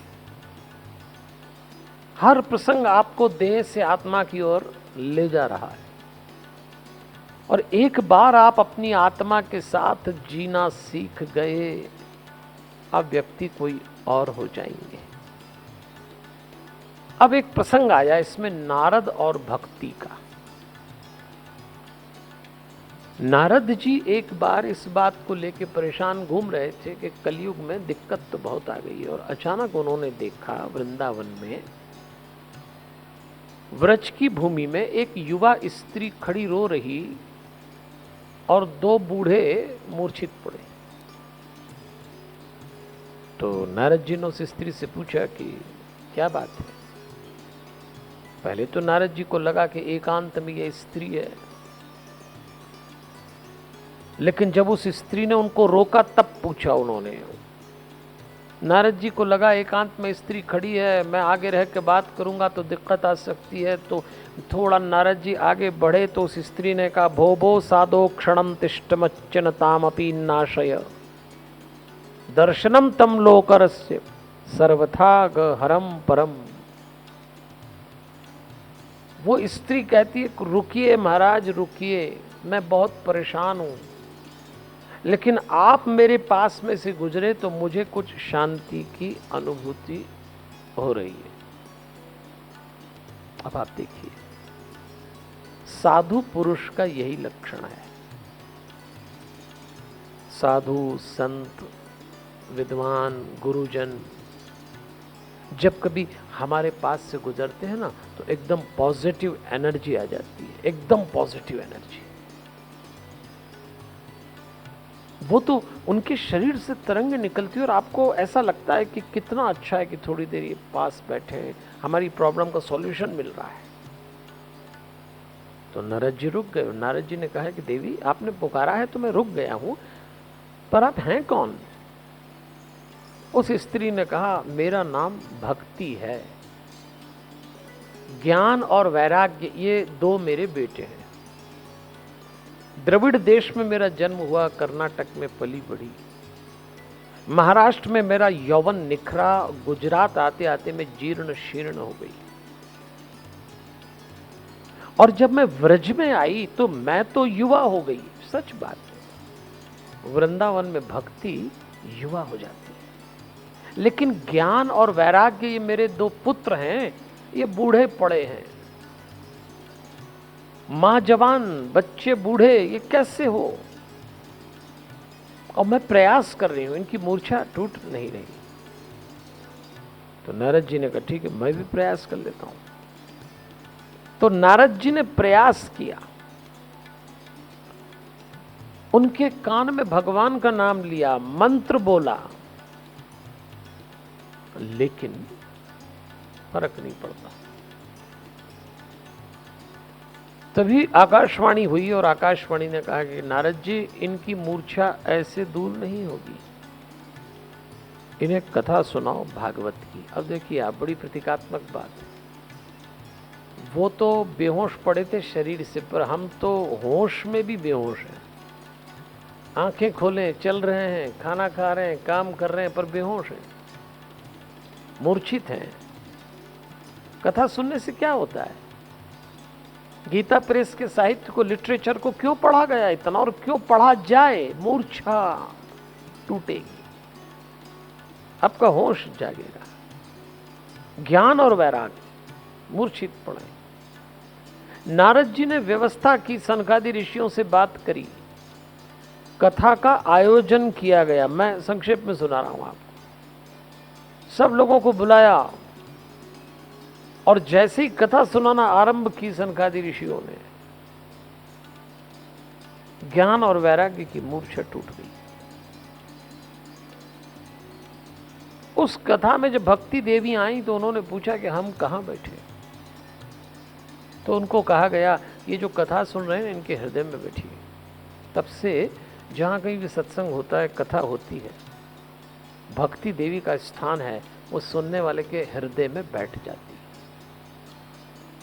हर प्रसंग आपको देह से आत्मा की ओर ले जा रहा है। और एक बार आप अपनी आत्मा के साथ जीना सीख गए, अब व्यक्ति कोई और हो जाएंगे। अब एक प्रसंग आया इसमें नारद और भक्ति का। नारद जी एक बार इस बात को लेकर परेशान घूम रहे थे कि कलयुग में दिक्कत तो बहुत आ गई है, और अचानक उन्होंने देखा वृंदावन में व्रज की भूमि में एक युवा स्त्री खड़ी रो रही और दो बूढ़े मूर्छित पड़े। तो नारद जी ने उस स्त्री से पूछा कि क्या बात है। पहले तो नारद जी को लगा कि एकांत में यह स्त्री है, लेकिन जब उस स्त्री ने उनको रोका तब पूछा उन्होंने। नारद जी को लगा एकांत में स्त्री खड़ी है, मैं आगे रह के बात करूंगा तो दिक्कत आ सकती है। तो थोड़ा नारद जी आगे बढ़े तो उस स्त्री ने कहा, भो भो साधो क्षणम तिष्ठमच्चिनतामपि नाशय दर्शनम तम लोकरस्य सर्वथा गहरम परम। वो स्त्री कहती है, रुकिए महाराज रुकिए, मैं बहुत परेशान हूं, लेकिन आप मेरे पास में से गुजरे तो मुझे कुछ शांति की अनुभूति हो रही है। अब आप देखिए, साधु पुरुष का यही लक्षण है। साधु संत विद्वान गुरुजन जब कभी हमारे पास से गुजरते हैं ना, तो एकदम पॉजिटिव एनर्जी आ जाती है, एकदम पॉजिटिव एनर्जी। वो तो उनके शरीर से तरंग निकलती है और आपको ऐसा लगता है कि कितना अच्छा है कि थोड़ी देर ये पास बैठे हैं, हमारी प्रॉब्लम का सॉल्यूशन मिल रहा है। तो नारद जी रुक गए। नारद जी ने कहा कि देवी आपने पुकारा है तो मैं रुक गया हूं, पर आप हैं कौन? उस स्त्री ने कहा, मेरा नाम भक्ति है। ज्ञान और वैराग्य ये दो मेरे बेटे हैं। द्रविड़ देश में मेरा जन्म हुआ, कर्नाटक में पली बढ़ी, महाराष्ट्र में मेरा यौवन निखरा, गुजरात आते आते मैं जीर्ण शीर्ण हो गई, और जब मैं व्रज में आई तो मैं तो युवा हो गई। सच बात है, वृंदावन में भक्ति युवा हो जाती है, लेकिन ज्ञान और वैराग्य ये मेरे दो पुत्र हैं, ये बूढ़े पड़े हैं। मां जवान बच्चे बूढ़े, ये कैसे हो? और मैं प्रयास कर रही हूं, इनकी मूर्छा टूट नहीं रही। तो नारद जी ने कहा, ठीक है मैं भी प्रयास कर लेता हूं। तो नारद जी ने प्रयास किया, उनके कान में भगवान का नाम लिया, मंत्र बोला, लेकिन फर्क नहीं पड़ता। तभी आकाशवाणी हुई और आकाशवाणी ने कहा कि नारद जी इनकी मूर्छा ऐसे दूर नहीं होगी, इन्हें कथा सुनाओ भागवत की। अब देखिए आप, बड़ी प्रतीकात्मक बात है। वो तो बेहोश पड़े थे शरीर से, पर हम तो होश में भी बेहोश हैं। आंखें खोले चल रहे हैं, खाना खा रहे हैं, काम कर रहे हैं, पर बेहोश हैं, मूर्छित हैं। कथा सुनने से क्या होता है? गीता प्रेस के साहित्य को, लिटरेचर को क्यों पढ़ा गया इतना, और क्यों पढ़ा जाए? मूर्छा टूटेगी, आपका होश जागेगा। ज्ञान और वैराग्य मूर्छित पड़े। नारद जी ने व्यवस्था की, सनकादि ऋषियों से बात करी, कथा का आयोजन किया गया। मैं संक्षेप में सुना रहा हूं आपको। सब लोगों को बुलाया और जैसे ही कथा सुनाना आरंभ की सनकादि ऋषियों ने, ज्ञान और वैराग्य की मूर्छा टूट गई। उस कथा में जब भक्ति देवी आई तो उन्होंने पूछा कि हम कहां बैठे? तो उनको कहा गया, ये जो कथा सुन रहे हैं इनके हृदय में बैठिए। तब से जहां कहीं भी सत्संग होता है, कथा होती है, भक्ति देवी का स्थान है, वो सुनने वाले के हृदय में बैठ जाती है।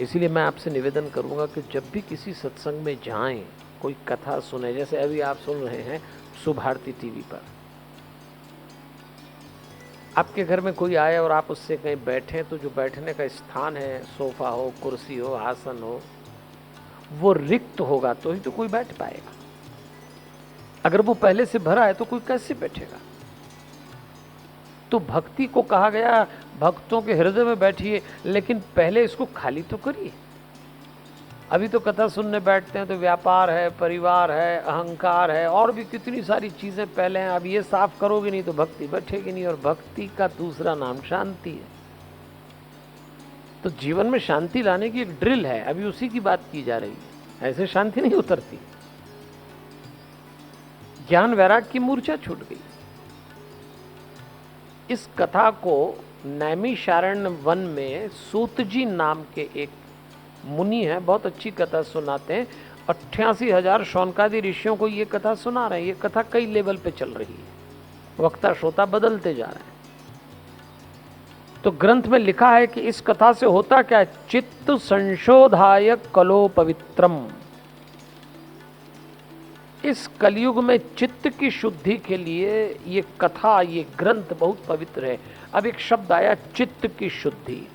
इसीलिए मैं आपसे निवेदन करूंगा कि जब भी किसी सत्संग में जाएं, कोई कथा सुने, जैसे अभी आप सुन रहे हैं सुभारती टीवी पर, आपके घर में कोई आए और आप उससे कहीं बैठे, तो जो बैठने का स्थान है, सोफा हो, कुर्सी हो, आसन हो, वो रिक्त होगा तो ही तो कोई बैठ पाएगा। अगर वो पहले से भरा है तो कोई कैसे बैठेगा। तो भक्ति को कहा गया भक्तों के हृदय में बैठिए, लेकिन पहले इसको खाली तो करिए। अभी तो कथा सुनने बैठते हैं तो व्यापार है, परिवार है, अहंकार है, और भी कितनी सारी चीजें पहले हैं। अब ये साफ करोगे नहीं तो भक्ति बैठेगी नहीं, और भक्ति का दूसरा नाम शांति है। तो जीवन में शांति लाने की एक ड्रिल है, अभी उसी की बात की जा रही है। ऐसे शांति नहीं उतरती। ज्ञान वैराग की मूर्छा छूट गई। इस कथा को नैमिषारण्य वन में सूतजी नाम के एक मुनि है, बहुत अच्छी कथा सुनाते हैं। 88,000 शौनकादि ऋषियों को ये कथा सुना रहे हैं। ये कथा कई लेवल पे चल रही है, वक्ता श्रोता बदलते जा रहे हैं। तो ग्रंथ में लिखा है कि इस कथा से होता क्या है, चित्त संशोधाय कलो पवित्रम। इस कलयुग में चित्त की शुद्धि के लिए ये कथा, ये ग्रंथ बहुत पवित्र है। अब एक शब्द आया, चित्त की शुद्धि।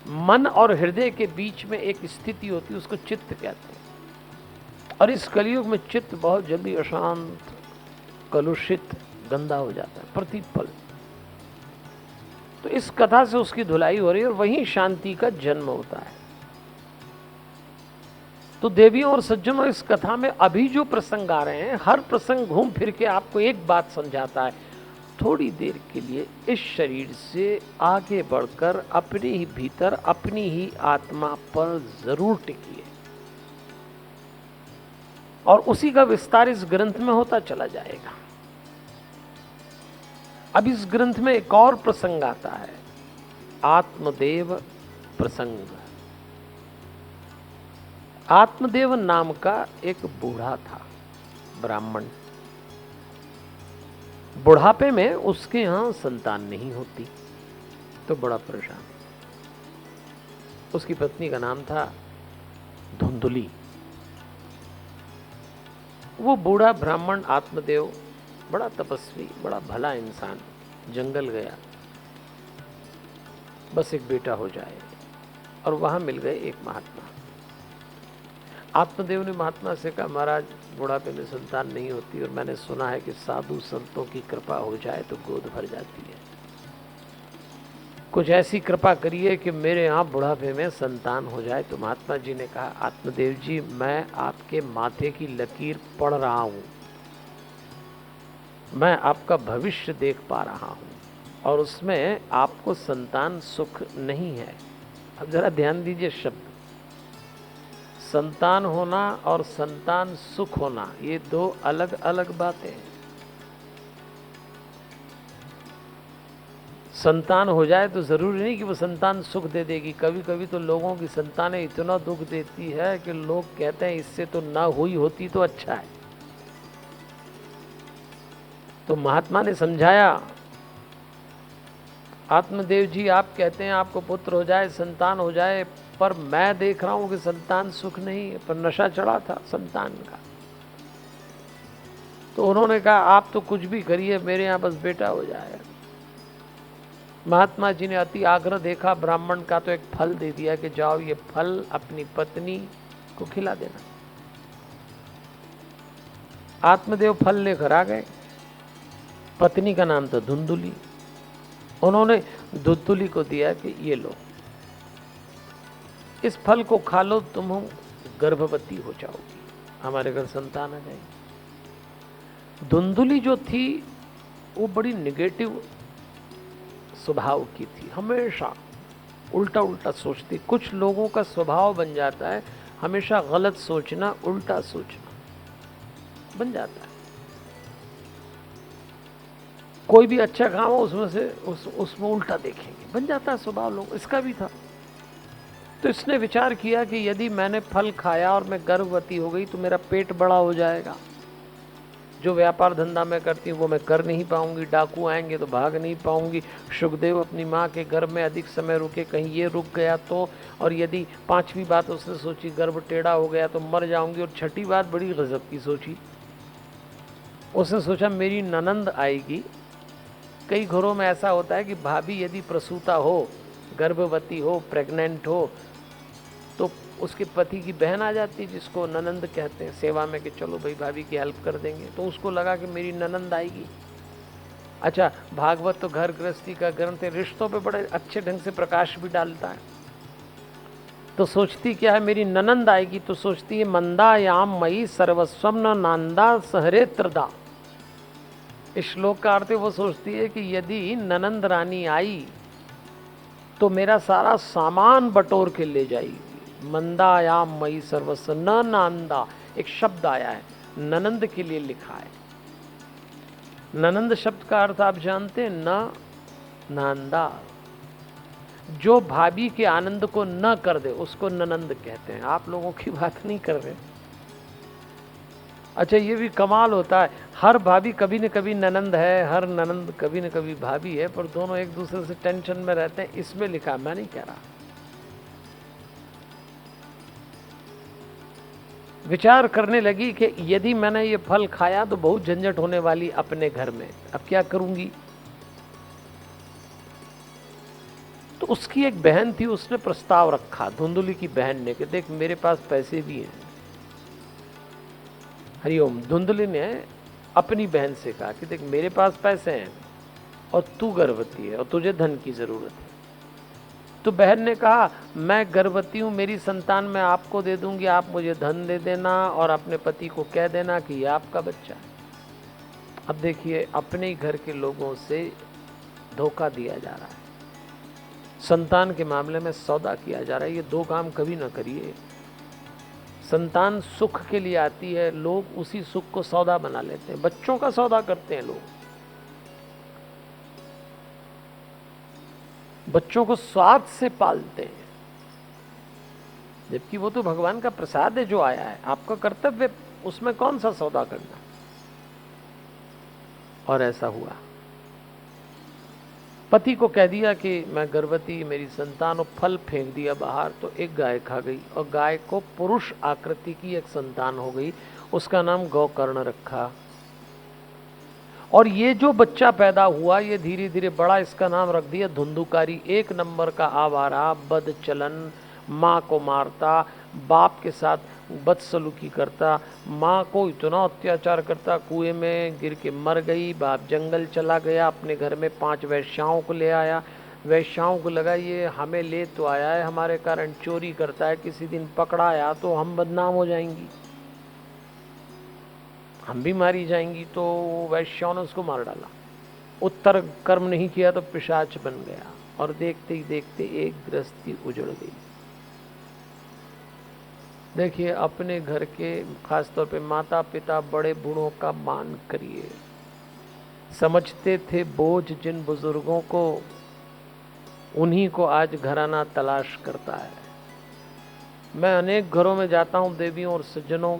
मन और हृदय के बीच में एक स्थिति होती है, उसको चित्त कहते हैं। और इस कलयुग में चित्त बहुत जल्दी अशांत, कलुषित, गंदा हो जाता है प्रतिपल। तो इस कथा से उसकी धुलाई हो रही है और वहीं शांति का जन्म होता है। तो देवियों और सज्जनों, इस कथा में अभी जो प्रसंग आ रहे हैं, हर प्रसंग घूम फिर के आपको एक बात समझाता है, थोड़ी देर के लिए इस शरीर से आगे बढ़कर अपने ही भीतर, अपनी ही आत्मा पर जरूर टिकिए। और उसी का विस्तार इस ग्रंथ में होता चला जाएगा। अब इस ग्रंथ में एक और प्रसंग आता है, आत्मदेव प्रसंग। आत्मदेव नाम का एक बूढ़ा था, ब्राह्मण। बुढ़ापे में उसके यहां संतान नहीं होती, तो बड़ा परेशान। उसकी पत्नी का नाम था धुंधुली। वो बूढ़ा ब्राह्मण आत्मदेव बड़ा तपस्वी, बड़ा भला इंसान, जंगल गया, बस एक बेटा हो जाए। और वहां मिल गए एक महात्मा। आत्मदेव ने महात्मा से कहा, महाराज बुढ़ापे में संतान नहीं होती, और मैंने सुना है कि साधु संतों की कृपा हो जाए तो गोद भर जाती है। कुछ ऐसी कृपा करिए कि मेरे यहाँ बुढ़ापे में संतान हो जाए। तो महात्मा जी ने कहा, आत्मदेव जी, मैं आपके माथे की लकीर पढ़ रहा हूँ, मैं आपका भविष्य देख पा रहा हूँ, और उसमें आपको संतान सुख नहीं है। अब जरा ध्यान दीजिए शब्द, संतान होना और संतान सुख होना, ये दो अलग अलग बातें हैं। संतान हो जाए तो जरूरी नहीं कि वो संतान सुख दे देगी। कभी कभी तो लोगों की संतानें इतना दुख देती है कि लोग कहते हैं इससे तो ना हुई होती तो अच्छा है। तो महात्मा ने समझाया, आत्मदेव जी, आप कहते हैं आपको पुत्र हो जाए, संतान हो जाए, पर मैं देख रहा हूं कि संतान सुख नहीं है, पर नशा चढ़ा था संतान का। तो उन्होंने कहा, आप तो कुछ भी करिए, मेरे यहां बस बेटा हो जाए। महात्मा जी ने अति आग्रह देखा ब्राह्मण का, तो एक फल दे दिया कि जाओ ये फल अपनी पत्नी को खिला देना। आत्मदेव फल लेकर आ गए। पत्नी का नाम था धुंधुली। उन्होंने धुंधुली को दिया कि ये लो, इस फल को खा लो, तुम गर्भवती हो जाओगी, हमारे घर संतान आ जाएगी। धुंधुली जो थी वो बड़ी निगेटिव स्वभाव की थी, हमेशा उल्टा उल्टा सोचती। कुछ लोगों का स्वभाव बन जाता है हमेशा गलत सोचना, उल्टा सोचना बन जाता है। कोई भी अच्छा काम हो उसमें से उसमें उल्टा देखेंगे, बन जाता है स्वभाव लोग। इसका भी था। तो इसने विचार किया कि यदि मैंने फल खाया और मैं गर्भवती हो गई तो मेरा पेट बड़ा हो जाएगा, जो व्यापार धंधा मैं करती हूँ वो मैं कर नहीं पाऊंगी, डाकू आएंगे तो भाग नहीं पाऊंगी। सुखदेव अपनी माँ के गर्भ में अधिक समय रुके, कहीं ये रुक गया तो, और यदि पांचवी बात उसने सोची गर्भ टेढ़ा हो गया तो मर जाऊंगी, और छठी बात बड़ी गजब की सोची, उसने सोचा मेरी ननंद आएगी। कई घरों में ऐसा होता है कि भाभी यदि प्रसूता हो, गर्भवती हो, प्रेग्नेंट हो, तो उसके पति की बहन आ जाती है जिसको ननंद कहते हैं सेवा में, कि चलो भाई भाभी की हेल्प कर देंगे, तो उसको लगा कि मेरी ननंद आएगी। अच्छा, भागवत तो घर गृहस्थी का ग्रंथ है, रिश्तों पे बड़े अच्छे ढंग से प्रकाश भी डालता है। तो सोचती क्या है, मेरी ननंद आएगी, तो सोचती है मंदायाम मई सर्वस्वम न नांदा सहरेत्रदा। इस श्लोक का अर्थ वो सोचती है कि यदि ननंद रानी आई तो मेरा सारा सामान बटोर के ले जाएगी। मंदायाम मई सर्वस्व न नांदा, एक शब्द आया है, ननंद के लिए लिखा है। ननंद शब्द का अर्थ आप जानते हैं, न नांदा। जो भाभी के आनंद को न कर दे उसको ननंद कहते हैं। आप लोगों की बात नहीं कर रहे। अच्छा, ये भी कमाल होता है, हर भाभी कभी न कभी ननंद है, हर ननंद कभी न कभी भाभी है, पर दोनों एक दूसरे से टेंशन में रहते हैं। इसमें लिखा, मैं नहीं कह रहा। विचार करने लगी कि यदि मैंने ये फल खाया तो बहुत झंझट होने वाली अपने घर में, अब क्या करूंगी। तो उसकी एक बहन थी, उसने प्रस्ताव रखा, धुंधुली की बहन ने, कि देख मेरे पास पैसे भी हैं। हरिओम। धुंधली ने अपनी बहन से कहा कि देख मेरे पास पैसे हैं और तू गर्भवती है और तुझे धन की जरूरत है। तो बहन ने कहा, मैं गर्भवती हूं, मेरी संतान मैं आपको दे दूंगी, आप मुझे धन दे देना और अपने पति को कह देना कि ये आपका बच्चा है। अब देखिए, अपने ही घर के लोगों से धोखा दिया जा रहा है, संतान के मामले में सौदा किया जा रहा है। ये दो काम कभी ना करिए। संतान सुख के लिए आती है, लोग उसी सुख को सौदा बना लेते हैं, बच्चों का सौदा करते हैं लोग, बच्चों को स्वार्थ से पालते हैं, जबकि वो तो भगवान का प्रसाद है जो आया है, आपका कर्तव्य उसमें कौन सा सौदा करना। और ऐसा हुआ, पति को कह दिया कि मैं गर्भवती, मेरी संतान, और फल फेंक दिया बाहर, तो एक गाय खा गई और गाय को पुरुष आकृति की एक संतान हो गई, उसका नाम गौकर्ण रखा। और ये जो बच्चा पैदा हुआ ये धीरे धीरे बड़ा, इसका नाम रख दिया धुंधुकारी। एक नंबर का आवारा, बदचलन, माँ को मारता, बाप के साथ बदसलूकी करता, माँ को इतना अत्याचार करता, कुएं में गिर के मर गई, बाप जंगल चला गया, अपने घर में 5 वैश्याओं को ले आया, वैश्याओं को लगा ये हमें ले तो आया है, हमारे कारण चोरी करता है, किसी दिन पकड़ाया तो हम बदनाम हो जाएंगी, हम भी मारी जाएंगी। तो वैश्याओं ने उसको मार डाला। उत्तर कर्म नहीं किया तो पिशाच बन गया, और देखते ही देखते एक गृहस्थी उजड़ गई। देखिए, अपने घर के खासतौर पे माता पिता बड़े बूढ़ों का मान करिए। समझते थे बोझ जिन बुजुर्गों को, उन्हीं को आज घराना तलाश करता है। मैं अनेक घरों में जाता हूं देवियों और सज्जनों,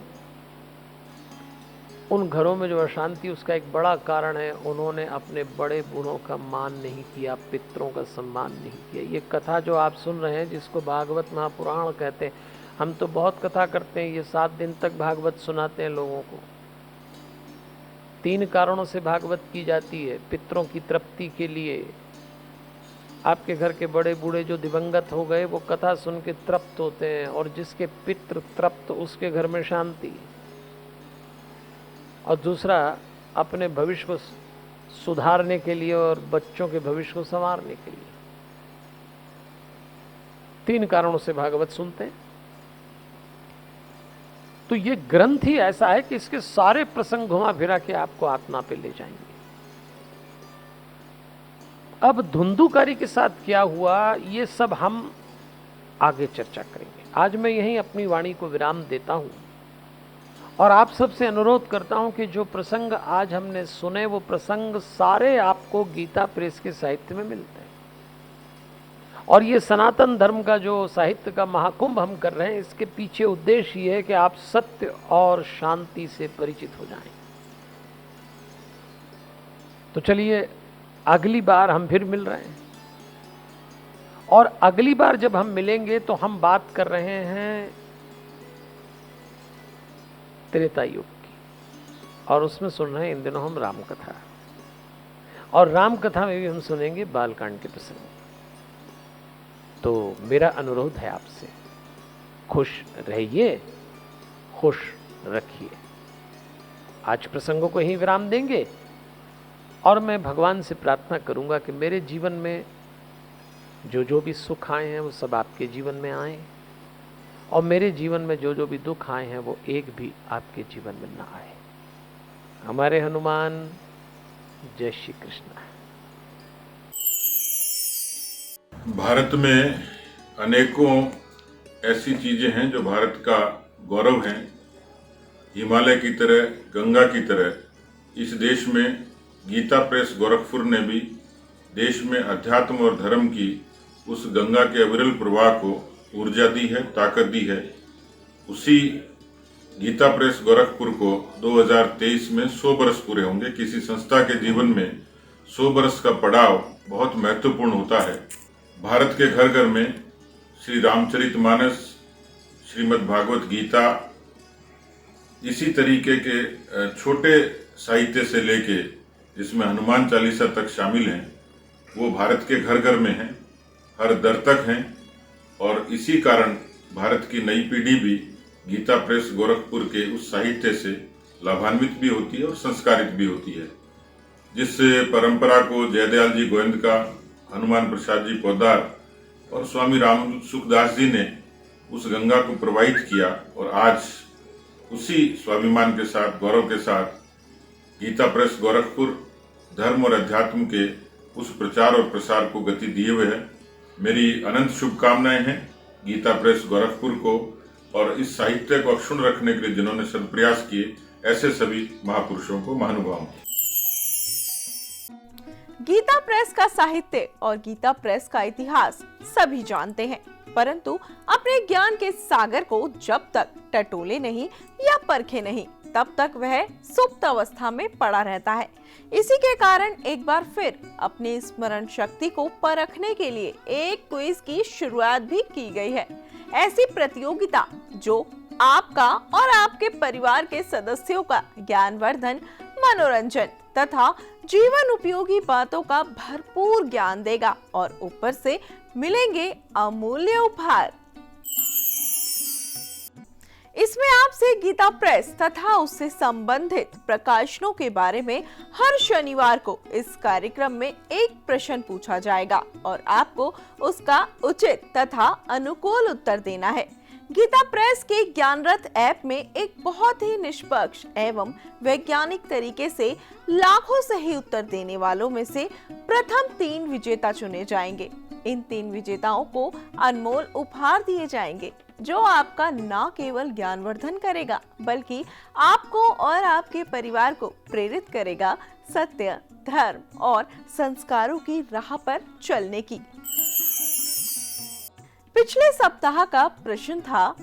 उन घरों में जो अशांति, उसका एक बड़ा कारण है उन्होंने अपने बड़े बूढ़ों का मान नहीं किया, पितरों का सम्मान नहीं किया। ये कथा जो आप सुन रहे हैं, जिसको भागवत महापुराण कहते हैं, हम तो बहुत कथा करते हैं, ये 7 दिन तक भागवत सुनाते हैं लोगों को। 3 कारणों से भागवत की जाती है। पितरों की तृप्ति के लिए, आपके घर के बड़े बूढ़े जो दिवंगत हो गए वो कथा सुन के तृप्त होते हैं, और जिसके पितृ तृप्त उसके घर में शांति। और दूसरा, अपने भविष्य को सुधारने के लिए और बच्चों के भविष्य को संवारने के लिए। 3 कारणों से भागवत सुनते हैं। तो ये ग्रंथ ही ऐसा है कि इसके सारे प्रसंग घुमा फिरा के आपको आत्मा पे ले जाएंगे। अब धुंधुकारी के साथ क्या हुआ, ये सब हम आगे चर्चा करेंगे। आज मैं यहीं अपनी वाणी को विराम देता हूं और आप सबसे अनुरोध करता हूं कि जो प्रसंग आज हमने सुने वो प्रसंग सारे आपको गीता प्रेस के साहित्य में मिलते हैं। और ये सनातन धर्म का जो साहित्य का महाकुंभ हम कर रहे हैं, इसके पीछे उद्देश्य ये है कि आप सत्य और शांति से परिचित हो जाएं। तो चलिए, अगली बार हम फिर मिल रहे हैं, और अगली बार जब हम मिलेंगे तो हम बात कर रहे हैं त्रेता युग की, और उसमें सुन रहे हैं इन दिनों हम राम कथा, और राम कथा में भी हम सुनेंगे बालकांड के प्रसंग। तो मेरा अनुरोध है आपसे खुश रहिए, खुश रखिए। आज प्रसंगों को ही विराम देंगे और मैं भगवान से प्रार्थना करूंगा कि मेरे जीवन में जो भी सुख आए हैं वो सब आपके जीवन में आए, और मेरे जीवन में जो भी दुख आए हैं वो एक भी आपके जीवन में ना आए। हमारे हनुमान। जय श्री कृष्ण। भारत में अनेकों ऐसी चीजें हैं जो भारत का गौरव हैं। हिमालय की तरह, गंगा की तरह इस देश में गीता प्रेस गोरखपुर ने भी देश में अध्यात्म और धर्म की उस गंगा के अविरल प्रवाह को ऊर्जा दी है, ताकत दी है। उसी गीता प्रेस गोरखपुर को 2023 में 100 बरस पूरे होंगे। किसी संस्था के जीवन में 100 बरस का पड़ाव बहुत महत्वपूर्ण होता है। भारत के घर घर में श्री रामचरितमानस, श्रीमद् भागवत गीता, इसी तरीके के छोटे साहित्य से लेके जिसमें हनुमान चालीसा तक शामिल हैं, वो भारत के घर घर में हैं, हर दर तक हैं। और इसी कारण भारत की नई पीढ़ी भी गीता प्रेस गोरखपुर के उस साहित्य से लाभान्वित भी होती है और संस्कारित भी होती है। जिस परंपरा को जयदयाल जी गोविंद का, हनुमान प्रसाद जी पोद्दार और स्वामी राम सुखदास जी ने उस गंगा को प्रवाहित किया, और आज उसी स्वाभिमान के साथ, गौरव के साथ गीता प्रेस गोरखपुर धर्म और अध्यात्म के उस प्रचार और प्रसार को गति दिए हुए है। मेरी अनंत शुभकामनाएं हैं गीता प्रेस गोरखपुर को और इस साहित्य को अक्षुण्ण रखने के लिए जिन्होंने सदप्रयास किए, ऐसे सभी महापुरुषों को, महानुभावों को। गीता प्रेस का साहित्य और गीता प्रेस का इतिहास सभी जानते हैं, परंतु अपने ज्ञान के सागर को जब तक टटोले नहीं या परखे नहीं, तब तक वह सुप्त अवस्था में पड़ा रहता है। इसी के कारण एक बार फिर अपनी स्मरण शक्ति को परखने के लिए एक क्विज की शुरुआत भी की गई है। ऐसी प्रतियोगिता जो आपका और आपके परिवार के सदस्यों का ज्ञानवर्धन, मनोरंजन तथा जीवन उपयोगी बातों का भरपूर ज्ञान देगा और ऊपर से मिलेंगे अमूल्य उपहार। इसमें आपसे गीता प्रेस तथा उससे संबंधित प्रकाशनों के बारे में हर शनिवार को इस कार्यक्रम में एक प्रश्न पूछा जाएगा और आपको उसका उचित तथा अनुकूल उत्तर देना है। गीता प्रेस के ज्ञानरथ ऐप में एक बहुत ही निष्पक्ष एवं वैज्ञानिक तरीके से लाखों सही उत्तर देने वालों में से प्रथम 3 विजेता चुने जाएंगे। इन 3 विजेताओं को अनमोल उपहार दिए जाएंगे जो आपका न केवल ज्ञानवर्धन करेगा बल्कि आपको और आपके परिवार को प्रेरित करेगा सत्य, धर्म और संस्कारों की राह पर चलने की। पिछले सप्ताह का प्रश्न था,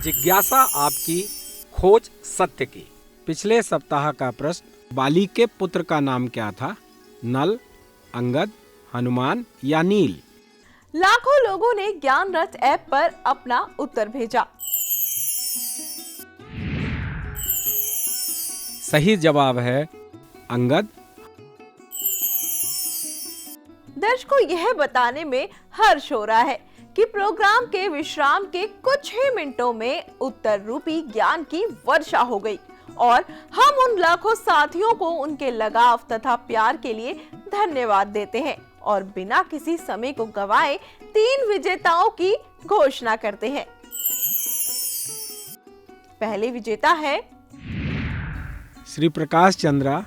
जिज्ञासा आपकी, खोज सत्य की। पिछले सप्ताह का प्रश्न, बाली के पुत्र का नाम क्या था? नल, अंगद, हनुमान या नील? लाखों लोगों ने ज्ञानरथ ऐप पर अपना उत्तर भेजा। सही जवाब है अंगद। दर्शकों यह बताने में हर्ष हो रहा है कि प्रोग्राम के विश्राम के कुछ ही मिनटों में उत्तर रूपी ज्ञान की वर्षा हो गई और हम उन लाखों साथियों को उनके लगाव तथा प्यार के लिए धन्यवाद देते हैं और बिना किसी समय को गवाए 3 विजेताओं की घोषणा करते हैं। पहले विजेता है श्री प्रकाश चंद्रा।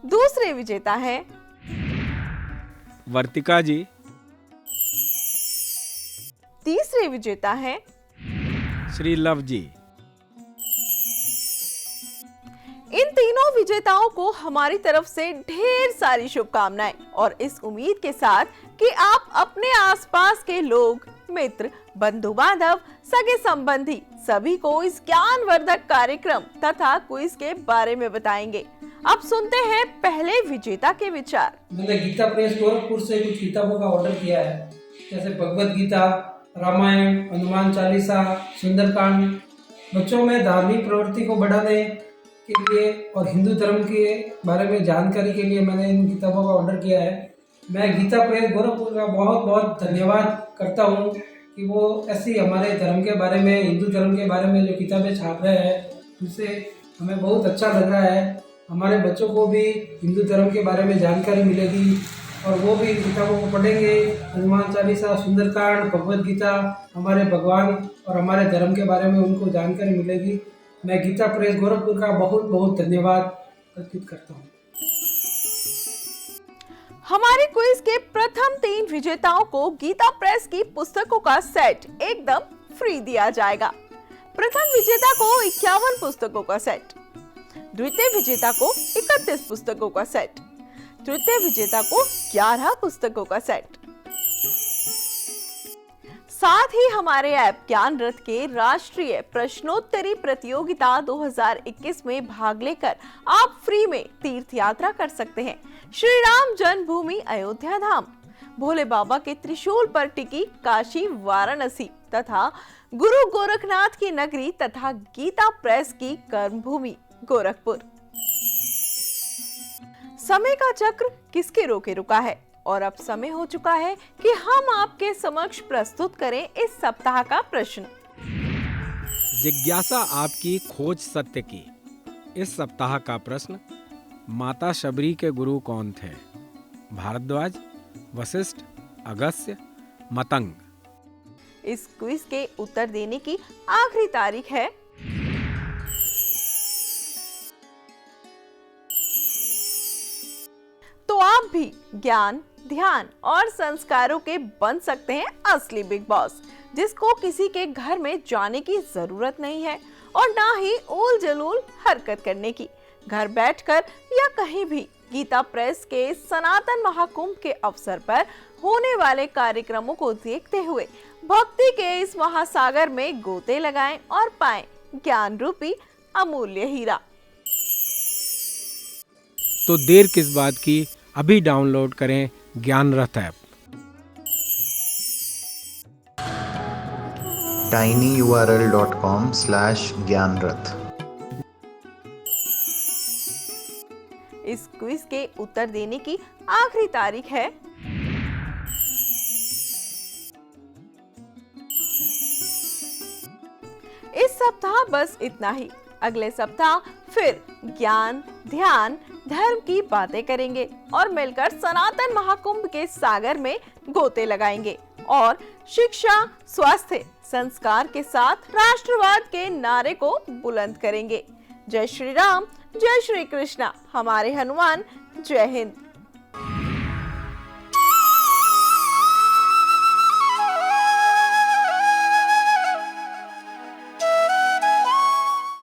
दूसरे विजेता है वर्तिका जी। तीसरे विजेता है श्री लव जी। इन तीनों विजेताओं को हमारी तरफ से ढेर सारी शुभकामनाएं और इस उम्मीद के साथ कि आप अपने आसपास के लोग, मित्र, बंधु बांधव, सगे संबंधी सभी को इस ज्ञानवर्धक कार्यक्रम तथा क्विज के बारे में बताएंगे। अब सुनते हैं पहले विजेता के विचार। मैंने गीता प्रेस गोरखपुर से कुछ किताबों का ऑर्डर किया है, जैसे भगवत गीता, रामायण, हनुमान चालीसा, सुंदरकांड। बच्चों में धार्मिक प्रवृत्ति को बढ़ाने के लिए और हिंदू धर्म के बारे में जानकारी के लिए मैंने इन किताबों का ऑर्डर किया है। मैं गीता प्रेस गोरखपुर का बहुत बहुत धन्यवाद करता हूँ कि वो ऐसी हमारे धर्म के बारे में, हिंदू धर्म के बारे में जो किताबें छाप रहे हैं, उससे हमें बहुत अच्छा लग रहा है। हमारे बच्चों को भी हिंदू धर्म के बारे में जानकारी मिलेगी और वो भी इन किताबों को पढ़ेंगे। हनुमान चालीसा, सुंदरकांड, भगवद गीता, हमारे भगवान और हमारे धर्म के बारे में उनको जानकारी मिलेगी। मैं गीता प्रेस गोरखपुर का बहुत बहुत धन्यवाद अर्पित करता हूँ। हमारे क्विज के प्रथम 3 विजेताओं को गीता प्रेस की पुस्तकों का सेट एकदम फ्री दिया जाएगा। प्रथम विजेता को 51 पुस्तकों का सेट, द्वितीय विजेता को 31 पुस्तकों का सेट, तृतीय विजेता को 11 पुस्तकों का सेट। साथ ही हमारे ऐप ज्ञान रथ के राष्ट्रीय प्रश्नोत्तरी प्रतियोगिता 2021 में भाग लेकर आप फ्री में तीर्थ यात्रा कर सकते हैं। श्री राम जन्मभूमि अयोध्या धाम, भोले बाबा के त्रिशूल पर टिकी काशी वाराणसी तथा गुरु गोरखनाथ की नगरी तथा गीता प्रेस की कर्मभूमि गोरखपुर। समय का चक्र किसके रोके रुका है और अब समय हो चुका है कि हम आपके समक्ष प्रस्तुत करें इस सप्ताह का प्रश्न। जिज्ञासा आपकी, खोज सत्य की। इस सप्ताह का प्रश्न, माता शबरी के गुरु कौन थे? भारद्वाज, वशिष्ठ, अगस्त्य, मतंग। इस क्विज के उत्तर देने की आखिरी तारीख है तो आप भी ज्ञान, ध्यान और संस्कारों के बन सकते हैं असली बिग बॉस, जिसको किसी के घर में जाने की जरूरत नहीं है और ना ही उल जलूल हरकत करने की। घर बैठकर या कहीं भी गीता प्रेस के सनातन महाकुंभ के अवसर पर होने वाले कार्यक्रमों को देखते हुए भक्ति के इस महासागर में गोते लगाएं और पाएं ज्ञान रूपी अमूल्य हीरा। तो देर किस बात की, अभी डाउनलोड करें ज्ञान रथ ऐप। tinyurl.com/gyanrath। इस क्विज के उत्तर देने की आखिरी तारीख है इस सप्ताह बस इतना ही। अगले सप्ताह फिर ज्ञान, ध्यान, धर्म की बातें करेंगे और मिलकर सनातन महाकुंभ के सागर में गोते लगाएंगे और शिक्षा, स्वास्थ्य, संस्कार के साथ राष्ट्रवाद के नारे को बुलंद करेंगे। जय श्री राम, जय श्री कृष्णा, हमारे हनुमान, जय हिंद।